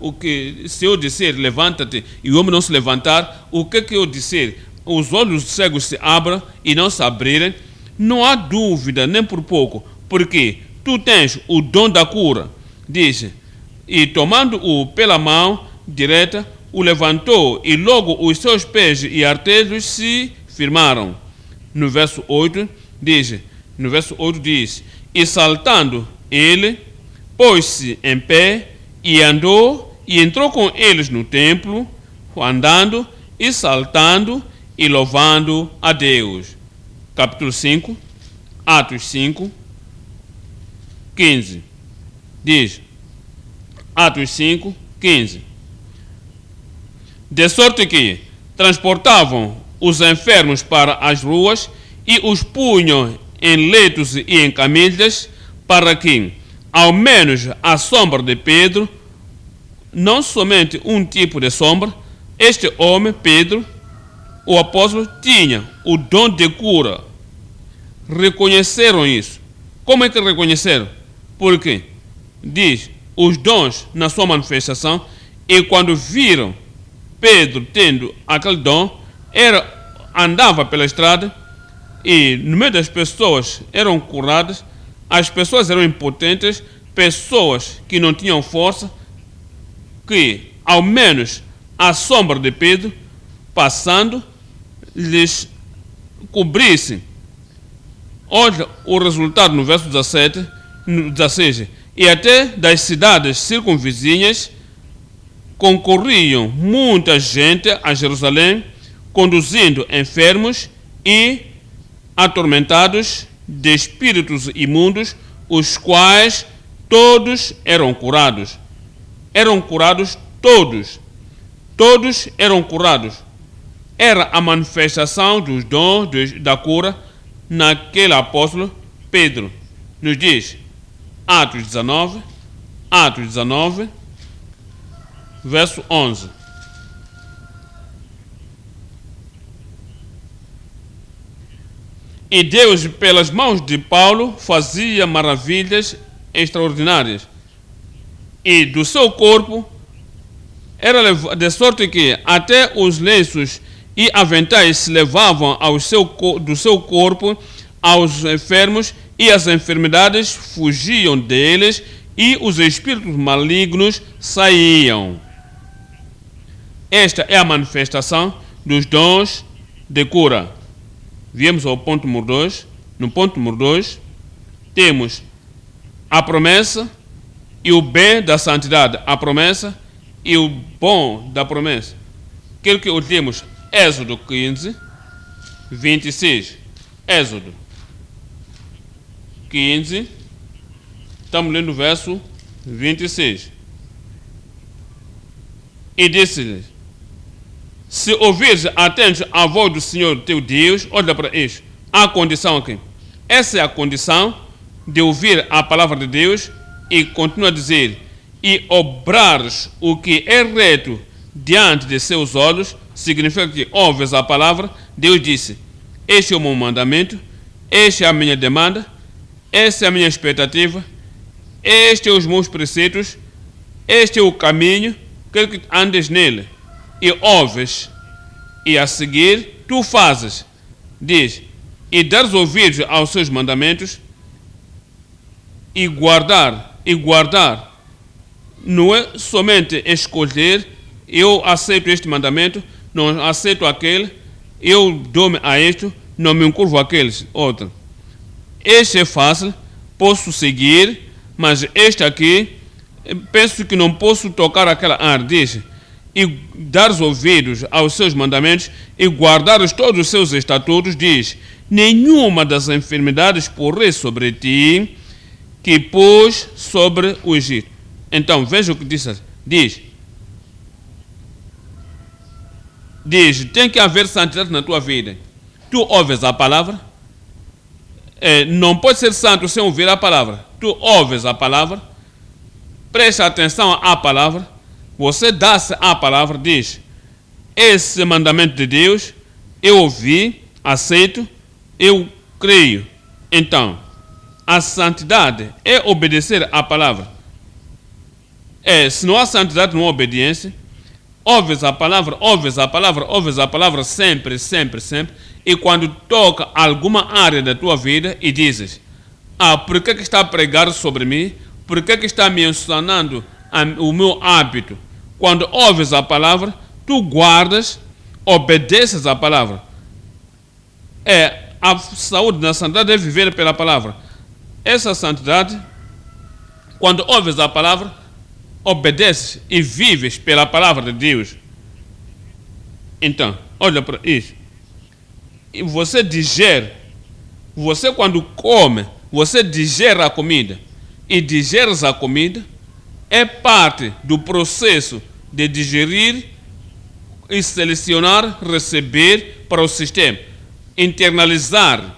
Se eu disser levanta-te e o homem não se levantar, o que eu disser, os olhos cegos se abram e não se abrirem, não há dúvida nem por pouco, porque tu tens o dom da cura. Diz, e tomando-o pela mão direita, o levantou e logo os seus pés e artelhos se firmaram. No verso 8 diz, e saltando ele, pôs-se em pé e andou e entrou com eles no templo, andando e saltando e louvando a Deus. Capítulo 5, Atos 5, 15. Diz, Atos 5, 15. De sorte que transportavam os enfermos para as ruas e os punham em leitos e em camilhas, para que, ao menos à sombra de Pedro, não somente um tipo de sombra, este homem, Pedro, o apóstolo, tinha o dom de cura. Reconheceram isso. Como é que reconheceram? Porque diz, os dons na sua manifestação, e quando viram Pedro tendo aquele dom, andava pela estrada e no meio das pessoas eram curadas, as pessoas eram impotentes, pessoas que não tinham força, que ao menos a sombra de Pedro passando lhes cobrisse. Olha o resultado no verso 16. E até das cidades circunvizinhas concorriam muita gente a Jerusalém, conduzindo enfermos e atormentados de espíritos imundos, os quais todos eram curados. Eram curados todos. Todos eram curados. Era a manifestação dos dons da cura naquele apóstolo Pedro. Nos diz Atos 19, verso 11. E Deus, pelas mãos de Paulo, fazia maravilhas extraordinárias. E do seu corpo era de sorte que até os lenços e aventais se levavam do seu corpo aos enfermos, e as enfermidades fugiam deles, e os espíritos malignos saíam. Esta é a manifestação dos dons de cura. Viemos ao ponto número 2. No ponto número 2, temos a promessa e o bem da santidade. A promessa e o bom da promessa. Aquilo que temos, Êxodo 15, 26. Êxodo 15, estamos lendo o verso 26. E disse-lhes, se ouvires atento à voz do Senhor teu Deus, olha para isso, a condição aqui. Essa é a condição de ouvir a palavra de Deus e continua a dizer, e obrares o que é reto diante de seus olhos, significa que ouves a palavra. Deus disse, este é o meu mandamento, esta é a minha demanda, esta é a minha expectativa, estes são os meus preceitos, este é o caminho, quero que andes nele, e ouves, e a seguir tu fazes. Diz, e dares ouvidos aos seus mandamentos, e guardar, não é somente escolher, eu aceito este mandamento, não aceito aquele, eu dou-me a isto, não me encurvo àqueles outros. Este é fácil, posso seguir, mas este aqui, penso que não posso tocar aquela área. Diz, e dar os ouvidos aos seus mandamentos e guardar todos os seus estatutos, diz, nenhuma das enfermidades porrei sobre ti, que pôs sobre o Egito. Então, veja o que diz, tem que haver santidade na tua vida. Tu ouves a palavra, não pode ser santo sem ouvir a palavra. Tu ouves a palavra, presta atenção à palavra, você dá-se à palavra, diz, esse mandamento de Deus, eu ouvi, aceito, eu creio. Então, a santidade é obedecer à palavra. Se não há santidade, não há obediência. Ouves a palavra sempre, e quando toca alguma área da tua vida e dizes, por que está a pregar sobre mim? Por que está me ensinando o meu hábito? Quando ouves a palavra, tu guardas, obedeces à palavra. A saúde na santidade é viver pela palavra. Essa santidade, quando ouves a palavra, obedeces e vives pela palavra de Deus. Então, olha para isso. E você digere. Você quando come, você digere a comida. E digeres a comida é parte do processo de digerir e selecionar, receber para o sistema. Internalizar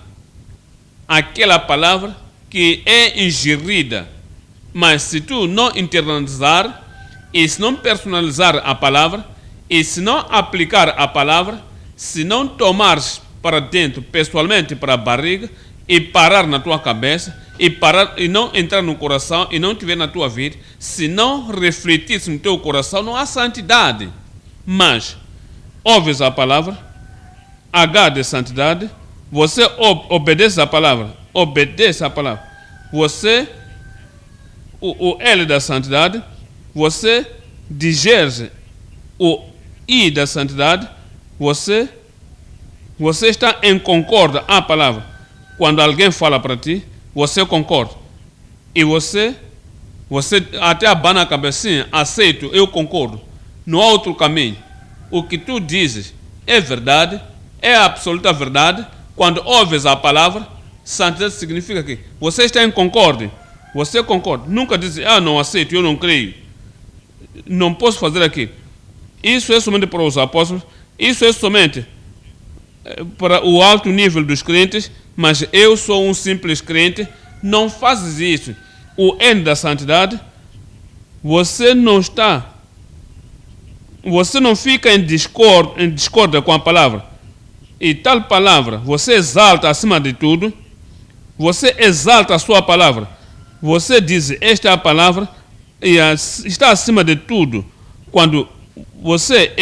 aquela palavra que é ingerida. Mas se tu não internalizar e se não personalizar a palavra e se não aplicar a palavra, se não tomares para dentro, pessoalmente para a barriga e parar na tua cabeça e parar e não entrar no coração e não tiver na tua vida, se não refletir no teu coração, não há santidade. Mas ouves a palavra, H de santidade, você obedece a palavra, você, o L da santidade, você digere o I da santidade, você está em concórdia à palavra. Quando alguém fala para ti, você concorda. E você até abana a cabecinha, aceito, eu concordo. Não há outro caminho. O que tu dizes é verdade, é a absoluta verdade. Quando ouves a palavra, santidade significa que você está em concórdia. Você concorda. Nunca diz, não aceito, eu não creio. Não posso fazer aquilo. Isso é somente para os apóstolos. Isso é somente para o alto nível dos crentes. Mas eu sou um simples crente. Não fazes isso. O N da santidade, você não fica em discórdia com a palavra. E tal palavra, você exalta acima de tudo. Você exalta a sua palavra. Você diz, esta é a palavra e está acima de tudo. Quando você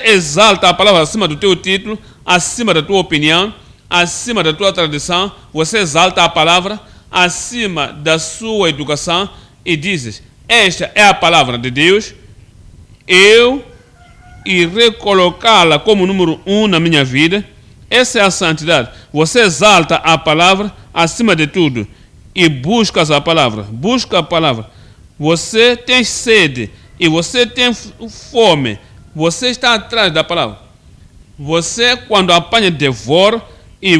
exalta a palavra acima do teu título, acima da tua opinião, acima da tua tradição, você exalta a palavra acima da sua educação e dizes, esta é a palavra de Deus, eu irei colocá-la como número 1 na minha vida. Essa é a santidade. Você exalta a palavra acima de tudo e buscas a palavra. Busca a palavra. Você tem sede e você tem fome. Você está atrás da palavra. Você, quando apanha, devora e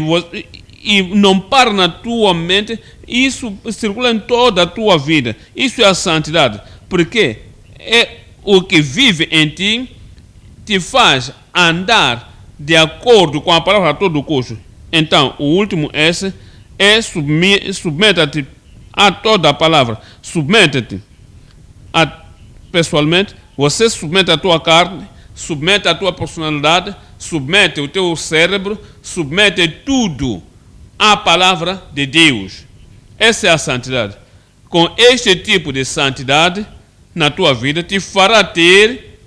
não para na tua mente. Isso circula em toda a tua vida. Isso é a santidade. Porque é o que vive em ti te faz andar de acordo com a palavra a todo custo. Então, o último S é submeta-te a toda a palavra. Submete-te pessoalmente. Você submete a tua carne, submete a tua personalidade, submete o teu cérebro, submete tudo à palavra de Deus. Essa é a santidade. Com este tipo de santidade na tua vida, te fará ter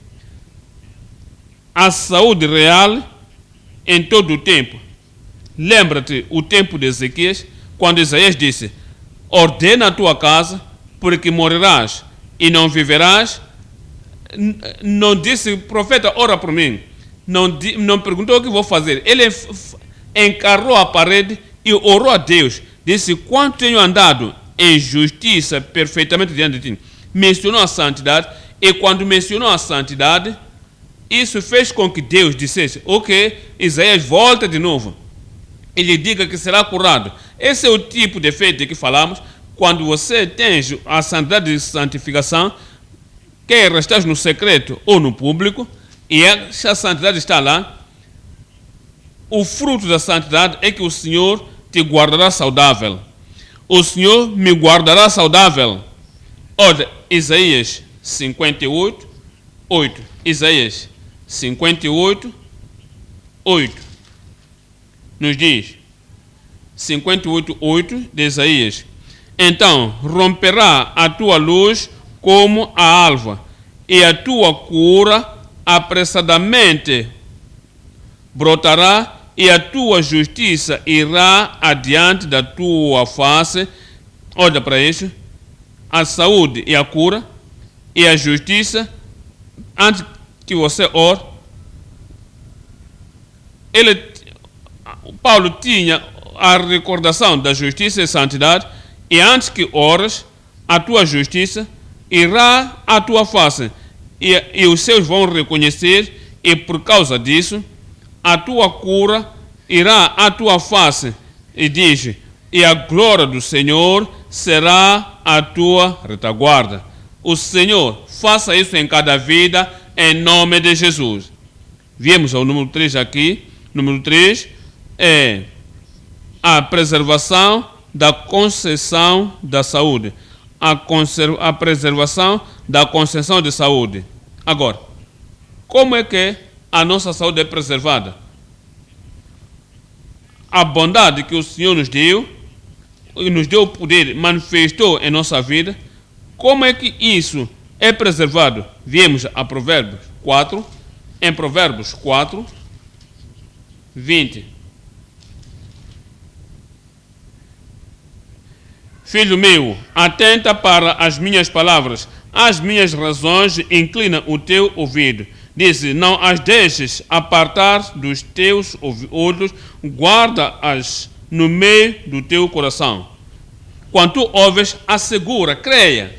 a saúde real em todo o tempo. Lembra-te o tempo de Ezequias, quando Isaías disse, ordena a tua casa, porque morrerás e não viverás. Não disse, profeta, ora por mim. Não perguntou o que vou fazer. Ele encarou a parede e orou a Deus. Disse, quanto tenho andado em justiça perfeitamente diante de ti. Mencionou a santidade, e quando mencionou a santidade, isso fez com que Deus dissesse, ok, Isaías volta de novo. Ele diga que será curado. Esse é o tipo de feito que falamos. Quando você tem a santidade de santificação, quer estás no secreto ou no público, e essa santidade está lá, o fruto da santidade é que o Senhor te guardará saudável. O Senhor me guardará saudável. Olha, Isaías 58, 8. Isaías 58, 8. Nos diz, 58, 8 de Isaías. Então romperá a tua luz como a alva, e a tua cura apressadamente brotará, e a tua justiça irá adiante da tua face. Olha para isso. A saúde e a cura e a justiça, antes que você ore, Paulo tinha a recordação da justiça e santidade, e antes que ores, a tua justiça irá à tua face, e os seus vão reconhecer, e por causa disso, a tua cura irá à tua face, e diz, e a glória do Senhor será a tua retaguarda. O Senhor faça isso em cada vida, em nome de Jesus. Viemos ao número 3 aqui. Número 3 é a preservação da concessão da saúde. A preservação da concessão de saúde. Agora, como é que a nossa saúde é preservada? A bondade que o Senhor nos deu o poder, manifestou em nossa vida. Como é que isso é preservado? Viemos a Provérbios 4, em Provérbios 4, 20. Filho meu, atenta para as minhas palavras, as minhas razões, inclina o teu ouvido. Diz, não as deixes apartar dos teus olhos, guarda-as no meio do teu coração. Quando tu ouves, assegura, creia,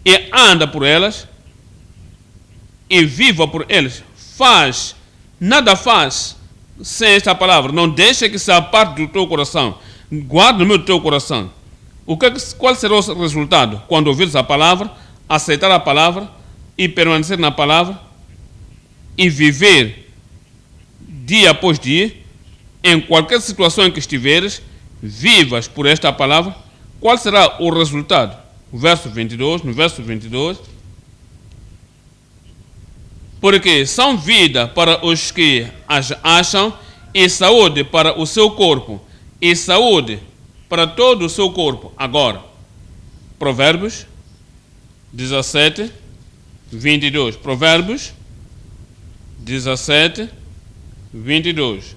e anda por elas, e viva por elas. Nada faz sem esta palavra. Não deixa que se aparte do teu coração. Guarda no meio do teu coração. Qual será o resultado? Quando ouvires a palavra, aceitar a palavra e permanecer na palavra e viver dia após dia, em qualquer situação em que estiveres, vivas por esta palavra. Qual será o resultado? No verso 22, porque são vida para os que as acham e saúde para o seu corpo, e saúde para todo o seu corpo. Agora, Provérbios 17, 22. Provérbios 17, 22.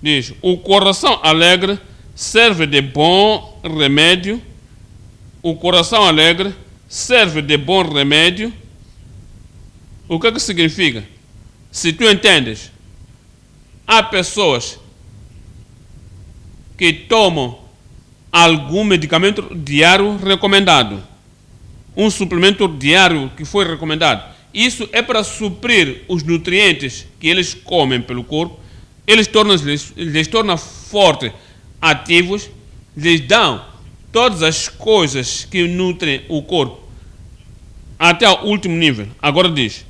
Diz, o coração alegre serve de bom remédio. O coração alegre serve de bom remédio. O que significa? Se tu entendes, há pessoas que tomam algum medicamento diário recomendado, um suplemento diário que foi recomendado. Isso é para suprir os nutrientes que eles comem pelo corpo. Lhes torna fortes, ativos, lhes dão todas as coisas que nutrem o corpo até o último nível. Agora diz,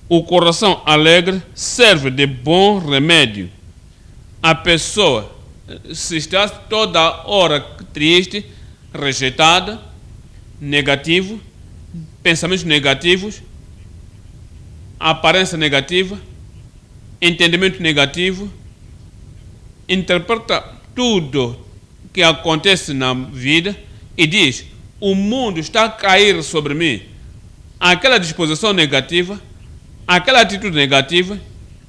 o coração alegre serve de bom remédio. A pessoa, se está toda hora triste, rejeitada, negativo, pensamentos negativos, aparência negativa, entendimento negativo, interpreta tudo que acontece na vida e diz, o mundo está a cair sobre mim. Aquela disposição negativa, aquela atitude negativa,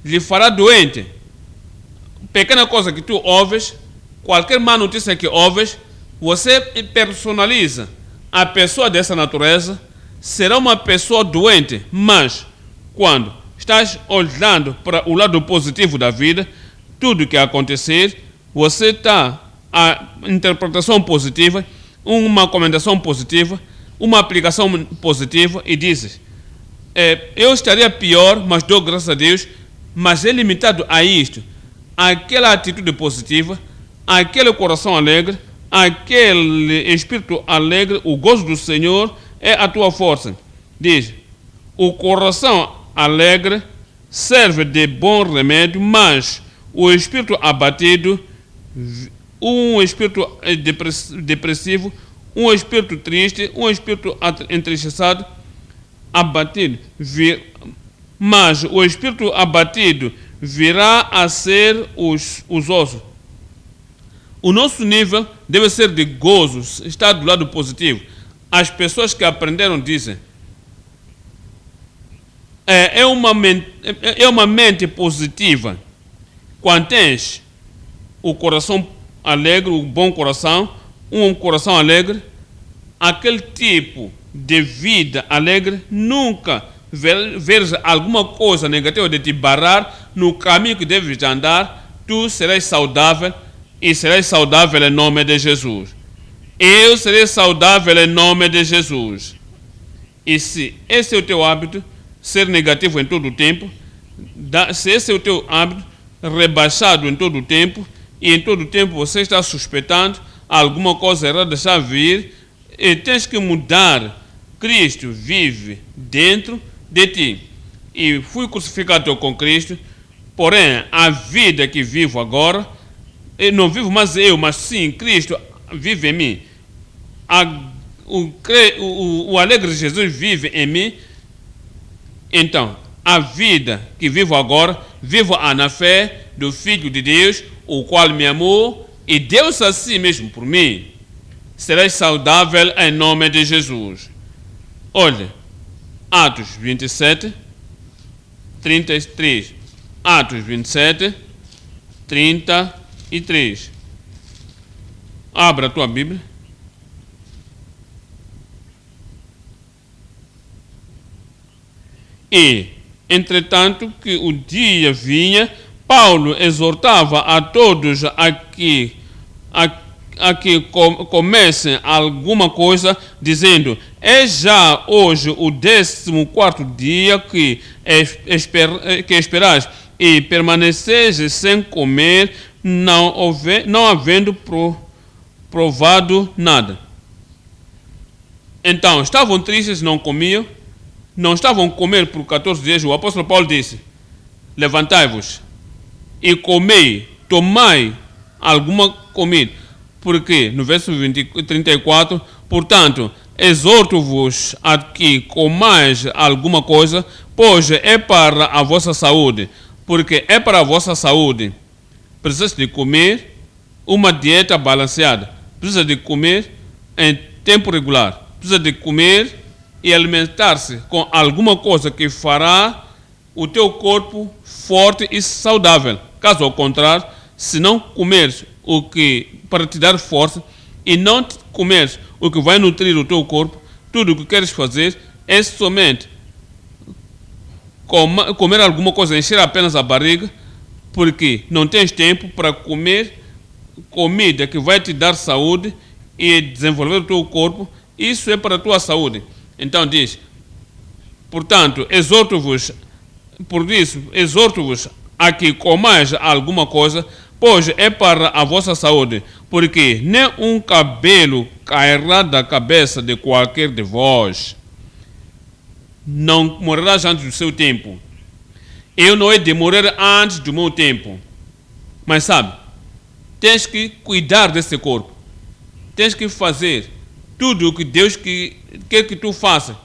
lhe fará doente. Pequena coisa que tu ouves, qualquer má notícia que ouves, você personaliza. A pessoa dessa natureza será uma pessoa doente, mas quando estás olhando para o lado positivo da vida, tudo que acontecer, você está a interpretação positiva, uma recomendação positiva, uma aplicação positiva e dizes, eu estaria pior, mas dou graças a Deus, mas é limitado a isto. Aquela atitude positiva, aquele coração alegre, aquele espírito alegre, o gozo do Senhor é a tua força. Diz, o coração alegre serve de bom remédio, mas o espírito abatido, um espírito depressivo, um espírito triste, um espírito entristecido, abatido, mas o espírito abatido virá a ser os ossos. O nosso nível deve ser de gozo, estar do lado positivo. As pessoas que aprenderam dizem, é uma mente positiva. Quando tens o coração alegre, o bom coração, um coração alegre, aquele tipo de vida alegre nunca veres alguma coisa negativa de te barrar no caminho que deves andar, tu serás saudável e serás saudável em nome de Jesus. Eu serei saudável em nome de Jesus. E se esse é o teu hábito, ser negativo em todo o tempo, se esse é o teu hábito, rebaixado em todo o tempo, e em todo o tempo você está suspeitando alguma coisa errada está a vir, e tens que mudar. Cristo vive dentro de ti. E fui crucificado com Cristo, porém a vida que vivo agora, não vivo mais eu, mas sim Cristo vive em mim. O alegre Jesus vive em mim. Então, a vida que vivo agora, vivo-a na fé do Filho de Deus, o qual me amou e deu-se a si mesmo por mim. Serás saudável em nome de Jesus. Olha, Atos 27, 33. Atos 27, 33. Abra a tua Bíblia. E, entretanto, que o dia vinha, Paulo exortava a todos a que comecem alguma coisa, dizendo: é já hoje o 14º dia que esperais, e permaneceis sem comer, não havendo provado nada. Então, estavam tristes, não comiam, não estavam a comer por 14 dias. O apóstolo Paulo disse: levantai-vos e comei, tomai alguma comida. Porque, no verso 34, portanto, exorto-vos a que comais alguma coisa, pois é para a vossa saúde. Porque é para a vossa saúde. Precisa de comer uma dieta balanceada. Precisa de comer em tempo regular. Precisa de comer e alimentar-se com alguma coisa que fará o teu corpo forte e saudável. Caso ao contrário, se não comeres o que para te dar força e não comeres o que vai nutrir o teu corpo, tudo o que queres fazer é somente comer alguma coisa, encher apenas a barriga, porque não tens tempo para comer comida que vai te dar saúde e desenvolver o teu corpo. Isso é para a tua saúde. Então diz: portanto, exorto-vos a que comais alguma coisa, pois é para a vossa saúde, porque nem um cabelo cairá da cabeça de qualquer de vós. Não morrerás antes do seu tempo. Eu não hei de morrer antes do meu tempo. Mas sabe, tens que cuidar desse corpo. Tens que fazer tudo o que Deus quer que tu faças.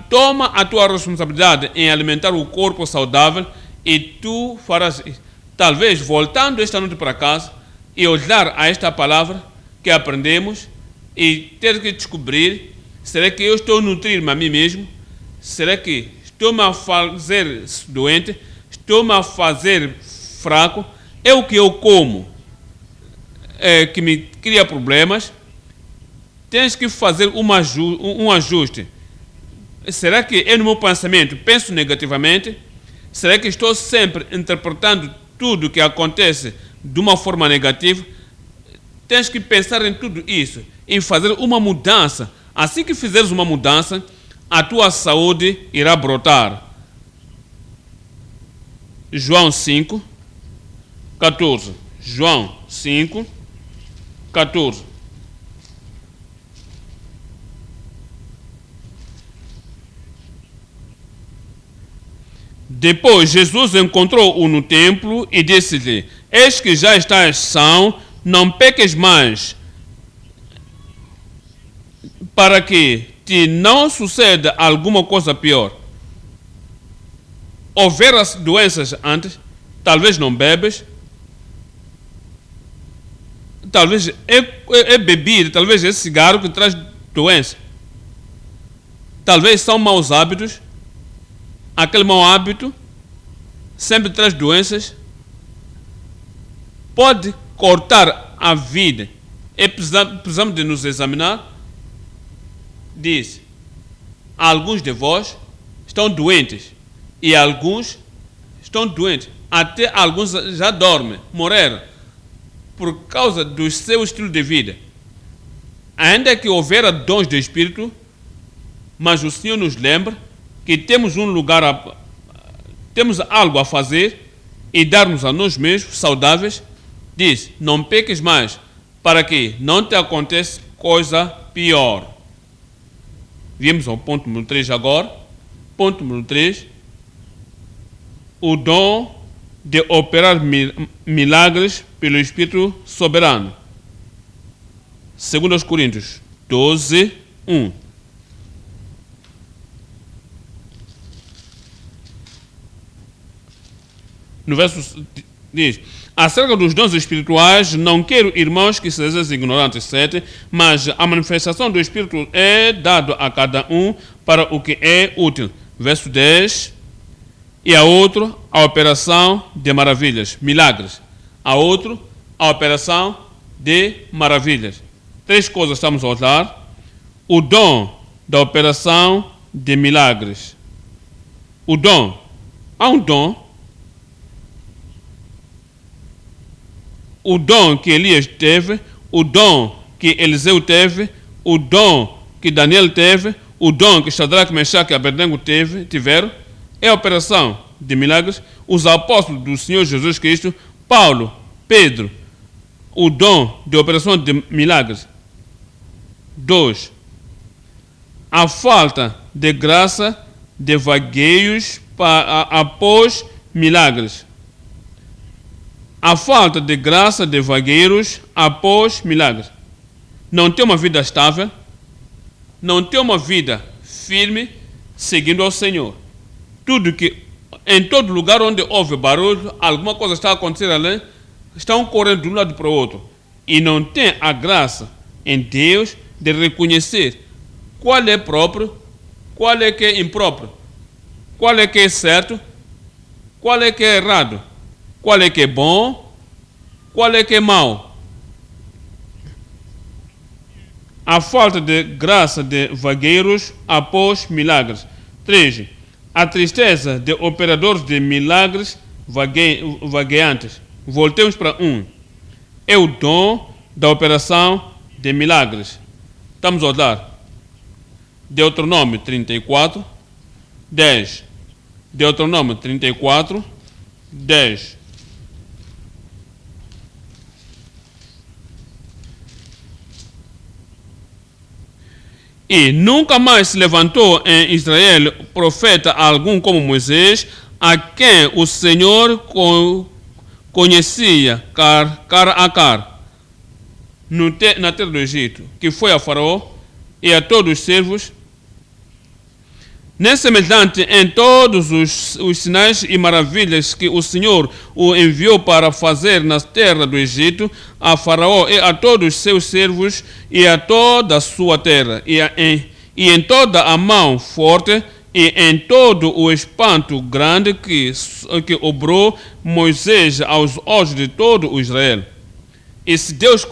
Toma a tua responsabilidade em alimentar o corpo saudável e tu farás isso. Talvez voltando esta noite para casa e olhar a esta palavra que aprendemos e ter que descobrir: será que eu estou a nutrir-me a mim mesmo? Será que estou-me a fazer doente? Estou-me a fazer fraco? É o que eu como que me cria problemas? Tens que fazer um ajuste. Será que eu no meu pensamento penso negativamente? Será que estou sempre interpretando tudo o que acontece de uma forma negativa? Tens que pensar em tudo isso, em fazer uma mudança. Assim que fizeres uma mudança, a tua saúde irá brotar. João 5, 14. João 5, 14. Depois Jesus encontrou-o no templo e disse-lhe: eis que já estás são, não peques mais, para que te não suceda alguma coisa pior. Houveras doenças antes, talvez não bebes, talvez é bebida, talvez é cigarro que traz doença. Talvez são maus hábitos. Aquele mau hábito sempre traz doenças. Pode cortar a vida. Precisamos de nos examinar. Diz: alguns de vós estão doentes. E alguns estão doentes. Até alguns já dormem, morreram, por causa do seu estilo de vida. Ainda que houvera dons do Espírito, mas o Senhor nos lembra que temos um lugar, temos algo a fazer e dar-nos a nós mesmos saudáveis. Diz, não peques mais, para que não te aconteça coisa pior. Viemos ao ponto número 3 agora. Ponto número 3. O dom de operar milagres pelo Espírito soberano. 2 Coríntios 12, 1. No verso diz, acerca dos dons espirituais, não quero, irmãos, que sejais ignorantes, 7, mas a manifestação do Espírito é dado a cada um para o que é útil. Verso 10, e a outro, a operação de maravilhas, milagres. A outro, a operação de maravilhas. 3 coisas estamos a olhar. O dom da operação de milagres. O dom. Há um dom. O dom que Elias teve, o dom que Eliseu teve, o dom que Daniel teve, o dom que Shadraque, Mechaque e Abednego tiveram, é a operação de milagres. Os apóstolos do Senhor Jesus Cristo, Paulo, Pedro, o dom de operação de milagres. 2. A falta de graça de vagueios após milagres. A falta de graça de vagueiros após milagres. Não ter uma vida estável, não ter uma vida firme, seguindo ao Senhor. Tudo que, em todo lugar onde houve barulho, alguma coisa está acontecendo ali, estão correndo de um lado para o outro. E não tem a graça em Deus de reconhecer qual é próprio, qual é que é impróprio, qual é que é certo, qual é que é errado. Qual é que é bom? Qual é que é mau? A falta de graça de vagueiros após milagres. 3. A tristeza de operadores de milagres vagueantes. Voltemos para 1. É o dom da operação de milagres. Estamos a olhar. Deuteronômio 34, 10. Deuteronômio 34, 10. E nunca mais se levantou em Israel profeta algum como Moisés, a quem o Senhor conhecia cara a cara, na terra do Egito, que foi a Faraó e a todos os servos, nem semelhante em todos os sinais e maravilhas que o Senhor o enviou para fazer na terra do Egito, a Faraó e a todos os seus servos e a toda a sua terra, e em toda a mão forte e em todo o espanto grande que obrou Moisés aos olhos de todo o Israel. E se Deus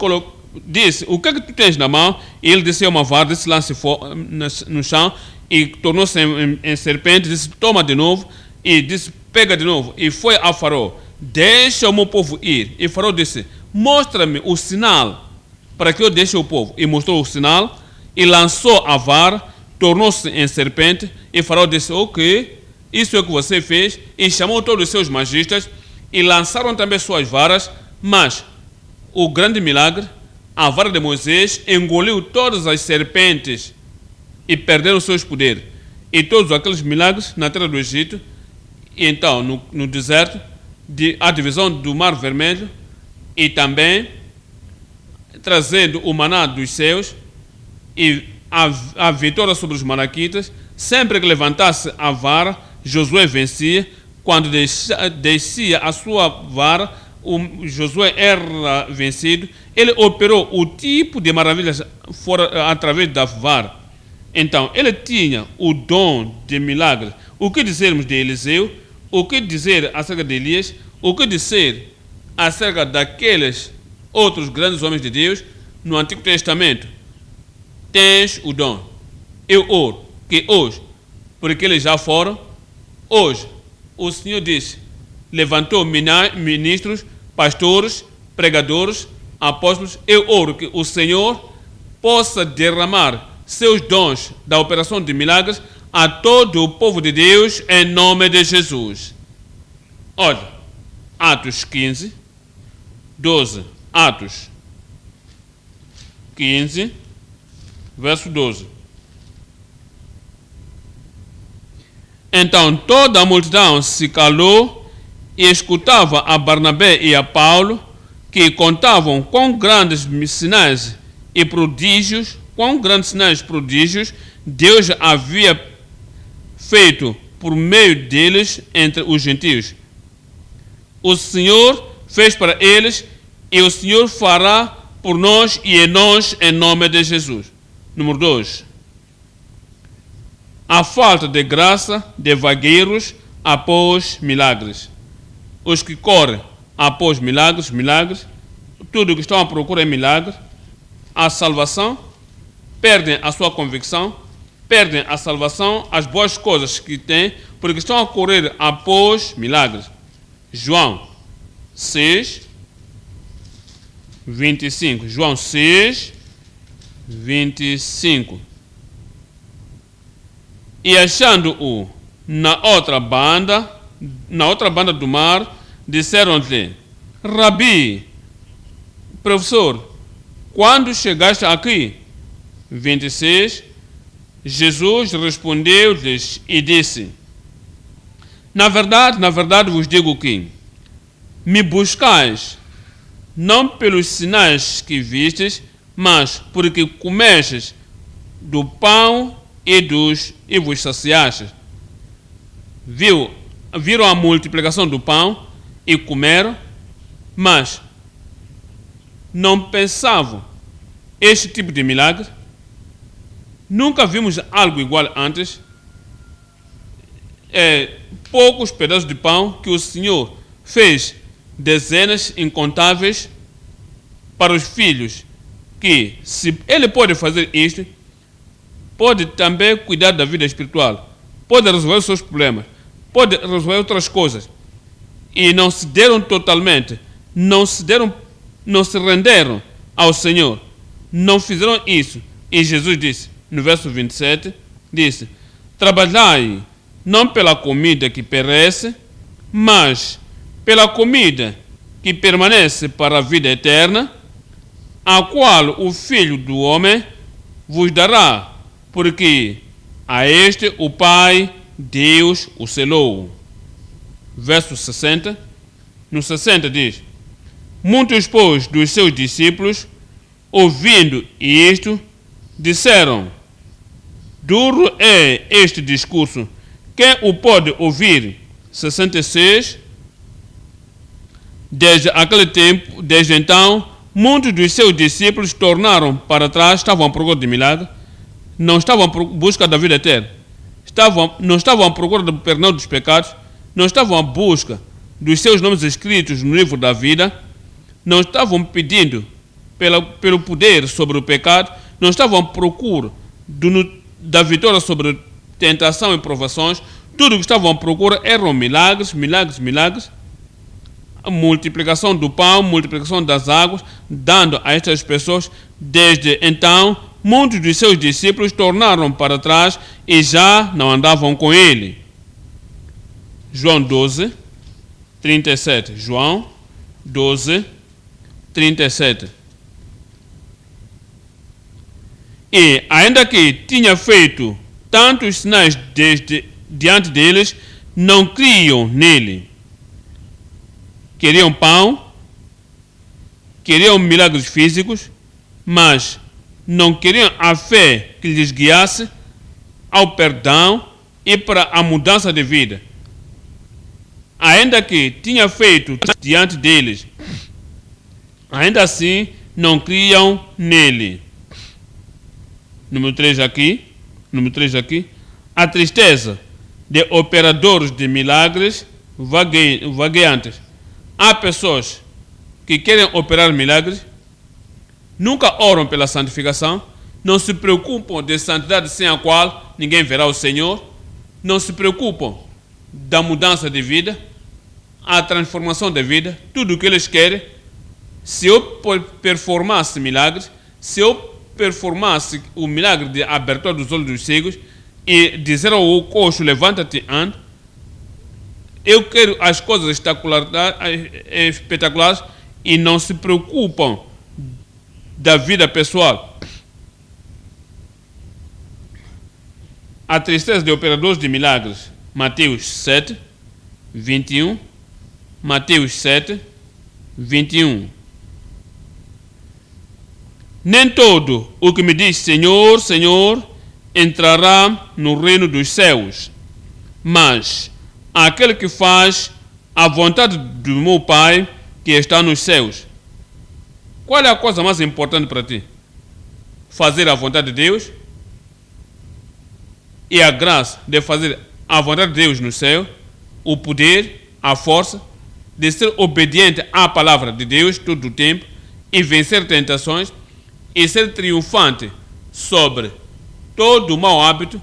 disse, o que é que tu tens na mão? E ele disse, é uma vara, disse, lance no chão, e tornou-se em serpente, disse, toma de novo, e disse, pega de novo, e foi a Faraó, deixa o meu povo ir. E Faraó disse, mostra-me o sinal para que eu deixe o povo. E mostrou o sinal, e lançou a vara, tornou-se em serpente, e Faraó disse, ok, isso é o que você fez, e chamou todos os seus magistas, e lançaram também suas varas, mas o grande milagre, a vara de Moisés engoliu todas as serpentes e perderam seus poderes. E todos aqueles milagres na terra do Egito, e então no deserto, a divisão do Mar Vermelho, e também trazendo o maná dos céus, e a vitória sobre os manaquitas. Sempre que levantasse a vara, Josué vencia. Quando descia a sua vara, Josué era vencido. Ele operou o tipo de maravilhas fora, através da vara. Então, ele tinha o dom de milagres. O que dizermos de Eliseu? O que dizer acerca de Elias? O que dizer acerca daqueles outros grandes homens de Deus no Antigo Testamento? Tens o dom. Eu oro que hoje porque eles já foram. Hoje, o Senhor disse, levantou ministros, pastores, pregadores, apóstolos. Eu oro que o Senhor possa derramar seus dons da operação de milagres a todo o povo de Deus, em nome de Jesus. Olha, Atos 15, 12, Atos 15, verso 12. Então toda a multidão se calou e escutava a Barnabé e a Paulo, que contavam quão grandes sinais e prodígios, Deus havia feito por meio deles entre os gentios. O Senhor fez para eles e o Senhor fará por nós e em nós, em nome de Jesus. Número 2. A falta de graça de vagueiros após milagres. Os que correm após milagres, tudo que estão à procura é milagre. A salvação, perdem a sua convicção, perdem a salvação, as boas coisas que têm, porque estão a correr após milagres. João 6, 25. João 6, 25. E achando-o na outra banda do mar, disseram-lhe: Rabi, professor, quando chegaste aqui? 26. Jesus respondeu-lhes e disse: Na verdade vos digo que me buscais, não pelos sinais que vistes, mas porque comestes do pão e vos saciastes. Viram a multiplicação do pão e comeram, mas não pensavam este tipo de milagre. Nunca vimos algo igual antes. Poucos pedaços de pão que o Senhor fez dezenas incontáveis para os filhos, que se ele pode fazer isto, pode também cuidar da vida espiritual, pode resolver os seus problemas, pode resolver outras coisas. E não se deram totalmente, não se renderam ao Senhor, não fizeram isso. E Jesus disse, no verso 27, disse: Trabalhai não pela comida que perece, mas pela comida que permanece para a vida eterna, a qual o Filho do Homem vos dará, porque a este o Pai, Deus, o selou. Verso 60, no 60 diz: Muitos, pois, dos seus discípulos, ouvindo isto, disseram: Duro é este discurso, quem o pode ouvir? 66. Desde então, muitos dos seus discípulos tornaram para trás, estavam à procura de milagre, não estavam à busca da vida eterna, não estavam à procura do perdão dos pecados, não estavam à busca dos seus nomes escritos no livro da vida, não estavam pedindo pelo poder sobre o pecado, não estavam à procura da vitória sobre tentação e provações. Tudo que estavam à procura eram milagres, a multiplicação do pão, multiplicação das águas, dando a estas pessoas. Desde então, muitos dos seus discípulos tornaram para trás e já não andavam com ele. João 12, 37. João 12, 37. E, ainda que tinha feito tantos sinais diante deles, não criam nele. Queriam pão, queriam milagres físicos, mas não queriam a fé que lhes guiasse ao perdão e para a mudança de vida. Ainda que tinha feito diante deles, ainda assim não criam nele. Número 3 aqui. A tristeza de operadores de milagres vagueantes. Há pessoas que querem operar milagres, nunca oram pela santificação, não se preocupam de santidade sem a qual ninguém verá o Senhor, não se preocupam da mudança de vida, a transformação da vida, tudo o que eles querem. Se eu performasse milagres, se eu performasse o milagre de abertura dos olhos dos cegos e dizer ao coxo, levanta-te, anda, eu quero as coisas espetaculares e não se preocupam da vida pessoal. A tristeza de operadores de milagres, Mateus 7, 21, Mateus 7, 21. Nem todo o que me diz Senhor, Senhor, entrará no reino dos céus, mas aquele que faz a vontade do meu Pai que está nos céus. Qual é a coisa mais importante para ti? Fazer a vontade de Deus e a graça de fazer a vontade de Deus no céu, o poder, a força de ser obediente à palavra de Deus todo o tempo e vencer tentações e ser triunfante sobre todo o mau hábito.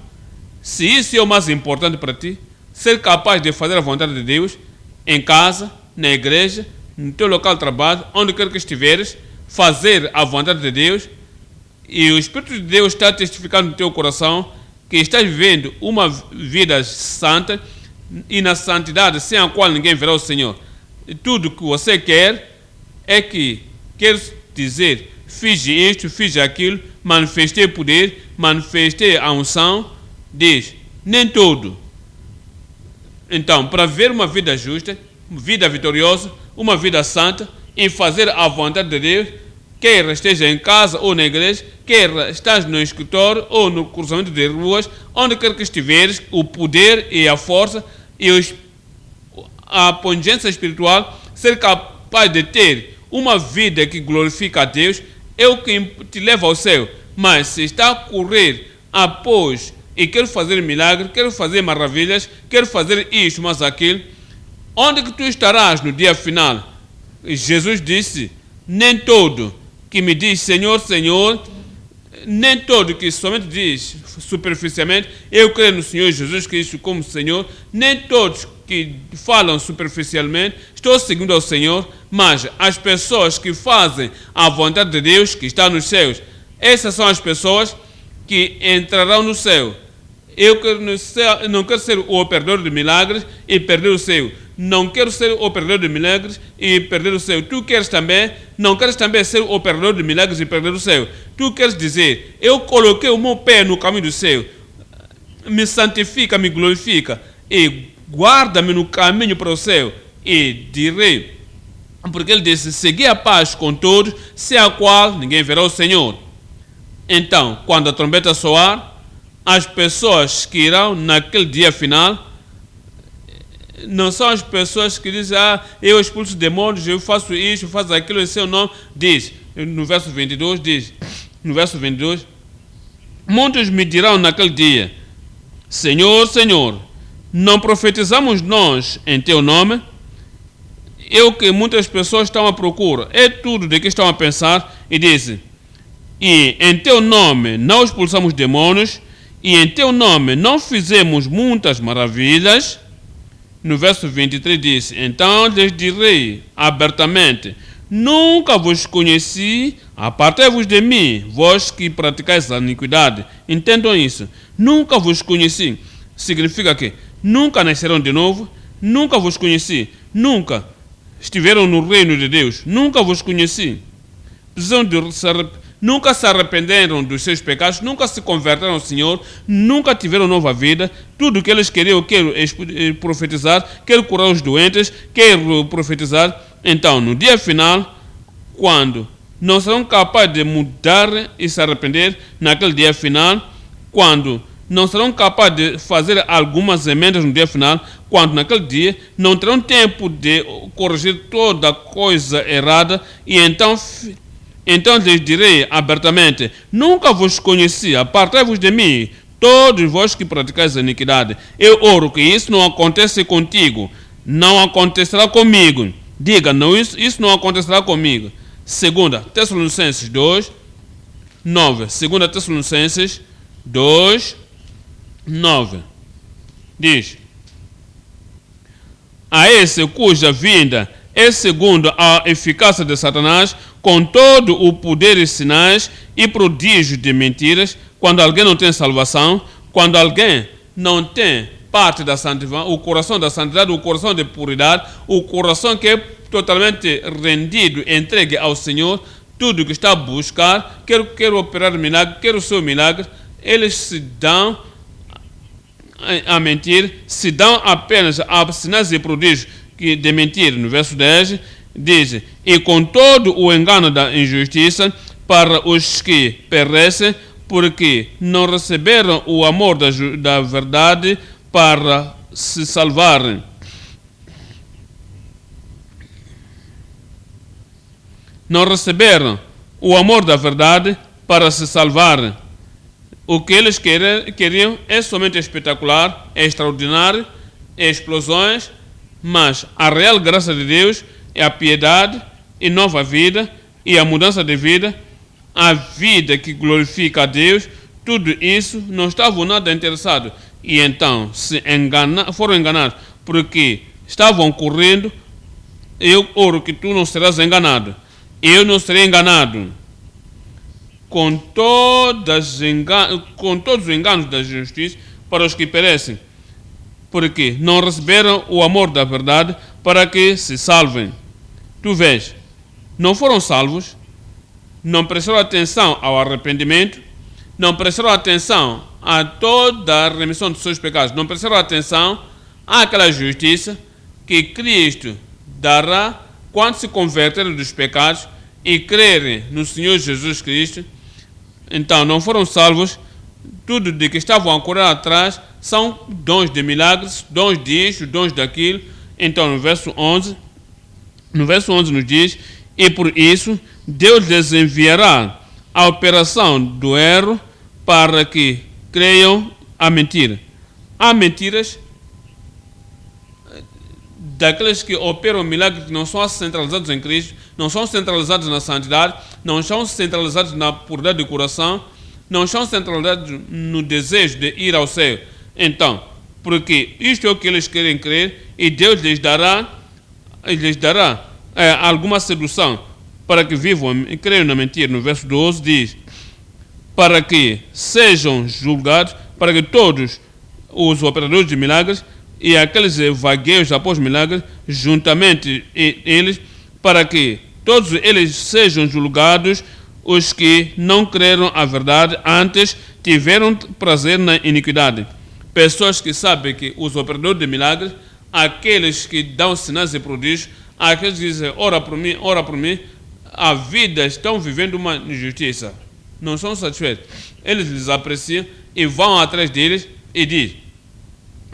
Se isso é o mais importante para ti, ser capaz de fazer a vontade de Deus em casa, na igreja, no teu local de trabalho, onde quer que estiveres, fazer a vontade de Deus, e o Espírito de Deus está testificando no teu coração que estás vivendo uma vida santa e na santidade sem a qual ninguém verá o Senhor. E tudo que você quer é que quer dizer, fiz isto, fiz aquilo, manifestei poder, manifestei a unção, diz, nem tudo. Então, para ver uma vida justa, vida vitoriosa, uma vida santa, em fazer a vontade de Deus, quer esteja em casa ou na igreja, quer estás no escritório ou no cruzamento de ruas, onde quer que estiveres, o poder e a força e a pungência espiritual, ser capaz de ter uma vida que glorifica a Deus, é o que te leva ao céu. Mas se está a correr após e quer fazer milagre, quer fazer maravilhas, quer fazer isto, mas aquilo, onde que tu estarás no dia final? Jesus disse, nem todo que me diz Senhor, Senhor, nem todo que somente diz superficialmente, eu creio no Senhor Jesus Cristo como Senhor, nem todos que falam superficialmente, estou seguindo ao Senhor, mas as pessoas que fazem a vontade de Deus que está nos céus, essas são as pessoas que entrarão no céu. Eu não quero ser o operador de milagres e perder o céu. Não quero ser o operador de milagres e perder o céu. Tu queres também, não queres também ser o operador de milagres e perder o céu. Tu queres dizer, eu coloquei o meu pé no caminho do céu, me santifica, me glorifica e guarda-me no caminho para o céu. E direi, porque ele disse, segui a paz com todos, sem a qual ninguém verá o Senhor. Então, quando a trombeta soar, as pessoas que irão naquele dia final não são as pessoas que dizem, eu expulso demônios, eu faço isso, eu faço aquilo em seu nome. Diz, no verso 22, muitos me dirão naquele dia, Senhor, Senhor, não profetizamos nós em teu nome? É o que muitas pessoas estão à procura, é tudo de que estão a pensar, e dizem, e em teu nome não expulsamos demônios, e em teu nome não fizemos muitas maravilhas. No verso 23 diz, então lhes direi abertamente, nunca vos conheci, apartai-vos de mim, vós que praticais a iniquidade. Entendam isso, nunca vos conheci, significa que nunca nasceram de novo, nunca vos conheci, nunca estiveram no reino de Deus, nunca vos conheci. Nunca se arrependeram dos seus pecados, nunca se converteram ao Senhor, nunca tiveram nova vida. Tudo que eles queriam, quero profetizar, quero curar os doentes, quero profetizar. Então, no dia final, quando não serão capazes de mudar e se arrepender, naquele dia final, quando não serão capazes de fazer algumas emendas no dia final, quando naquele dia não terão tempo de corrigir toda coisa errada, e então lhes direi abertamente, nunca vos conheci, apartai-vos de mim, todos vós que praticais a iniquidade. Eu oro que isso não aconteça contigo, não acontecerá comigo. Diga, não, isso não acontecerá comigo. 2 Tessalonicenses 2, 9. 2 Tessalonicenses 2, 9. diz: a esse cuja vinda é segundo a eficácia de Satanás, com todo o poder e sinais e prodígios de mentiras, quando alguém não tem salvação, quando alguém não tem parte da santidade, o coração da santidade, o coração de puridade, o coração que é totalmente rendido, entregue ao Senhor, tudo que está a buscar, quer operar milagre, quer o seu milagre, eles se dão a mentir, se dão apenas a sinais e prodígios de mentir. No verso 10 diz: e com todo o engano da injustiça para os que perecem, porque não receberam o amor da verdade para se salvarem. Não receberam o amor da verdade para se salvarem. O que eles queriam é somente espetacular, é extraordinário, é explosões, mas a real graça de Deus é a piedade e nova vida e a mudança de vida, a vida que glorifica a Deus. Tudo isso não estavam nada interessados. E então foram enganados, porque estavam correndo: eu oro que tu não serás enganado, eu não serei enganado. Com todos os enganos da justiça para os que perecem, porque não receberam o amor da verdade para que se salvem. Tu vês, não foram salvos, não prestaram atenção ao arrependimento, não prestaram atenção a toda a remissão dos seus pecados, não prestaram atenção àquela justiça que Cristo dará quando se converterem dos pecados e crerem no Senhor Jesus Cristo. Então não foram salvos. Tudo de que estavam a correr atrás são dons de milagres, dons disto, dons daquilo. Então no verso 11 nos diz: e por isso Deus lhes enviará a operação do erro para que creiam a mentira. Há mentiras daqueles que operam milagres que não são centralizados em Cristo, não são centralizados na santidade, não são centralizados na puridade do coração, não são centralizados no desejo de ir ao céu. Então, porque isto é o que eles querem crer, e Deus lhes dará alguma sedução para que vivam e creiam na mentira. No verso 12 diz: para que sejam julgados, para que todos os operadores de milagres e aqueles vagueios após milagres, juntamente eles, para que todos eles sejam julgados, os que não creram a verdade, antes tiveram prazer na iniquidade. Pessoas que sabem que os operadores de milagres, aqueles que dão sinais e prodígios, aqueles que dizem: ora por mim, a vida estão vivendo uma injustiça, não são satisfeitos. Eles lhes apreciam e vão atrás deles e dizem: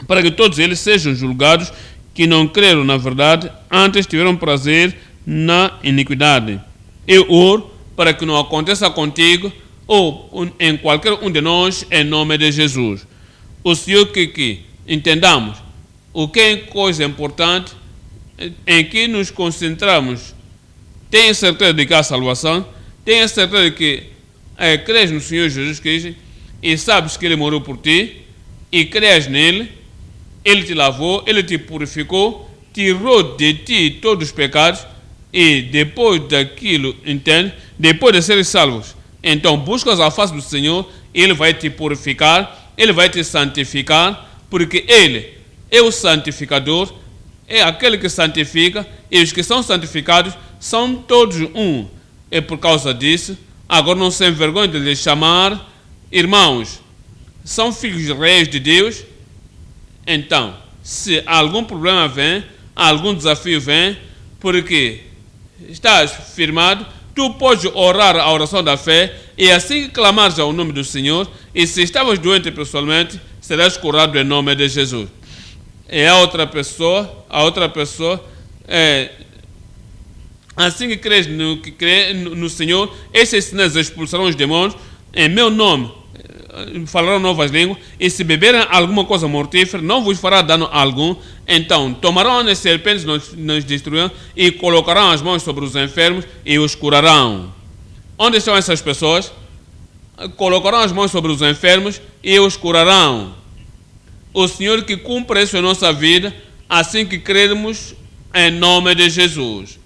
para que todos eles sejam julgados, que não creram na verdade, antes tiveram prazer na iniquidade. Eu oro para que não aconteça contigo ou em qualquer um de nós, em nome de Jesus. O Senhor que entendamos o que é coisa importante, em que nos concentramos. Tenha certeza de que há salvação, tenha certeza de que crês no Senhor Jesus Cristo e sabes que Ele morreu por ti e crês nele. Ele te lavou, Ele te purificou, tirou de ti todos os pecados, e depois daquilo, entende? Depois de serem salvos, então buscas a face do Senhor, Ele vai te purificar, Ele vai te santificar, porque Ele é o santificador, é aquele que santifica, e os que são santificados são todos um. É por causa disso, agora não se envergonhe de lhes chamar irmãos. São filhos reis de Deus. Então, se algum problema vem, algum desafio vem, porque estás firmado, tu podes orar a oração da fé, e assim que clamares ao nome do Senhor, e se estavas doente pessoalmente, serás curado em nome de Jesus. E a outra pessoa, assim que crês no Senhor, esses sinais expulsarão os demônios, em meu nome falarão novas línguas, e se beberem alguma coisa mortífera, não vos fará dano algum. Então tomarão as serpentes, nos destruirão, e colocarão as mãos sobre os enfermos e os curarão. Onde estão essas pessoas? Colocarão as mãos sobre os enfermos e os curarão. o Senhor que cumpra isso em nossa vida, assim que crermos em nome de Jesus.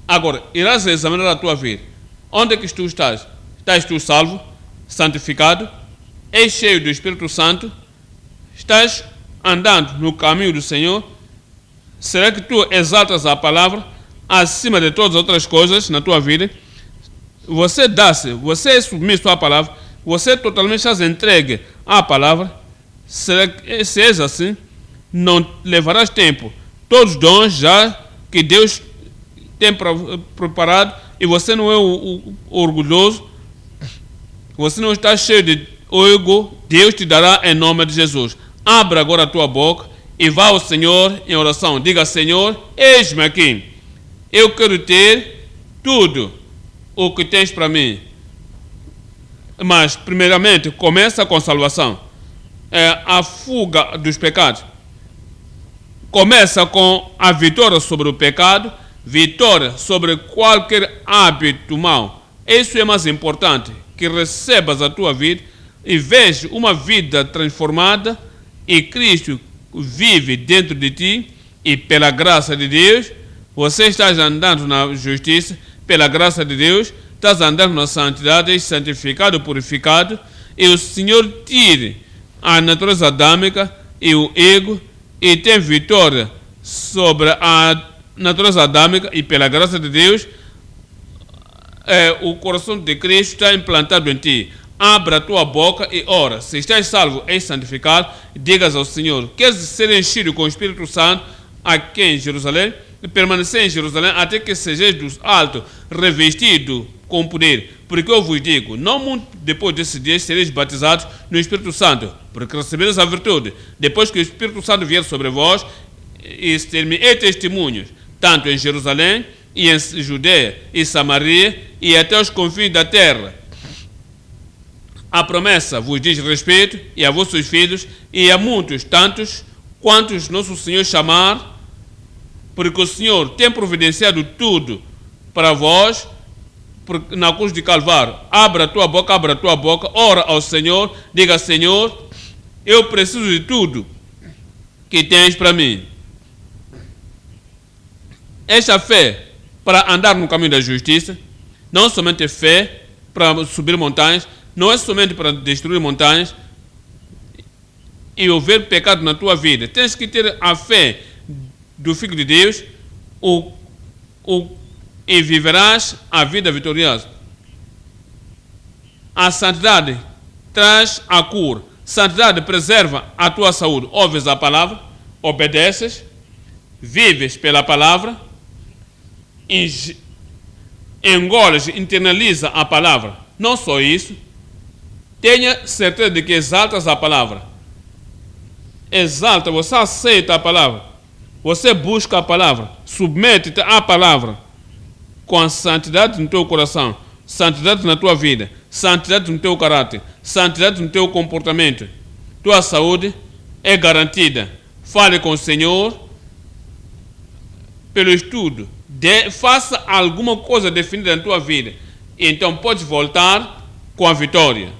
Agora, irás examinar a tua vida. Onde é que tu estás? Estás tu salvo, santificado, és cheio do Espírito Santo? Estás andando no caminho do Senhor? Será que tu exaltas a palavra acima de todas as outras coisas na tua vida? Você dá-se, você é submisso à palavra, você totalmente estás entregue à palavra? Será que, se és assim, não levarás tempo. Todos os dons já que Deus tem preparado, e você não é o orgulhoso, você não está cheio de ego, Deus te dará em nome de Jesus. Abra agora a tua boca e vá ao Senhor em oração. Diga: Senhor, eis-me aqui. Eu quero ter tudo o que tens para mim. Mas, primeiramente, começa com salvação. A fuga dos pecados. Começa com a vitória sobre o pecado, vitória sobre qualquer hábito mau. Isso é mais importante, que recebas a tua vida e vejas uma vida transformada, e Cristo vive dentro de ti, e pela graça de Deus, você está andando na justiça, pela graça de Deus, estás andando na santidade, és santificado, purificado, e o Senhor tire a natureza adâmica e o ego, e tem vitória sobre a natureza adâmica, e pela graça de Deus, o coração de Cristo está implantado em ti. Abra a tua boca e ora. Se estás salvo, és santificado, digas ao Senhor: queres ser enchido com o Espírito Santo aqui em Jerusalém? E permanecer em Jerusalém até que sejais do alto, revestido com poder. Porque eu vos digo, não muito depois desses dias sereis batizados no Espírito Santo, porque recebereis a virtude, depois que o Espírito Santo vier sobre vós, e testemunhos, tanto em Jerusalém, e em Judeia, e Samaria, e até os confins da terra. A promessa vos diz respeito, e a vossos filhos, e a muitos, tantos quantos nosso Senhor chamar, porque o Senhor tem providenciado tudo para vós, na cruz de Calvário. Abra a tua boca, ora ao Senhor, diga: Senhor, eu preciso de tudo que tens para mim. Esta fé para andar no caminho da justiça, não somente fé para subir montanhas, não é somente para destruir montanhas e houver pecado na tua vida. Tens que ter a fé do Filho de Deus e viverás a vida vitoriosa. A santidade traz a cura. Santidade preserva a tua saúde. Ouves a palavra, obedeces, vives pela palavra, engoles, internaliza a palavra. Não só isso, tenha certeza de que exaltas a palavra. Exalta, você aceita a palavra, você busca a palavra, submete-te à palavra, com a santidade no teu coração, santidade na tua vida, santidade no teu caráter, santidade no teu comportamento. Tua saúde é garantida. Fale com o Senhor pelo estudo. Faça alguma coisa definida na tua vida. E então pode voltar com a vitória.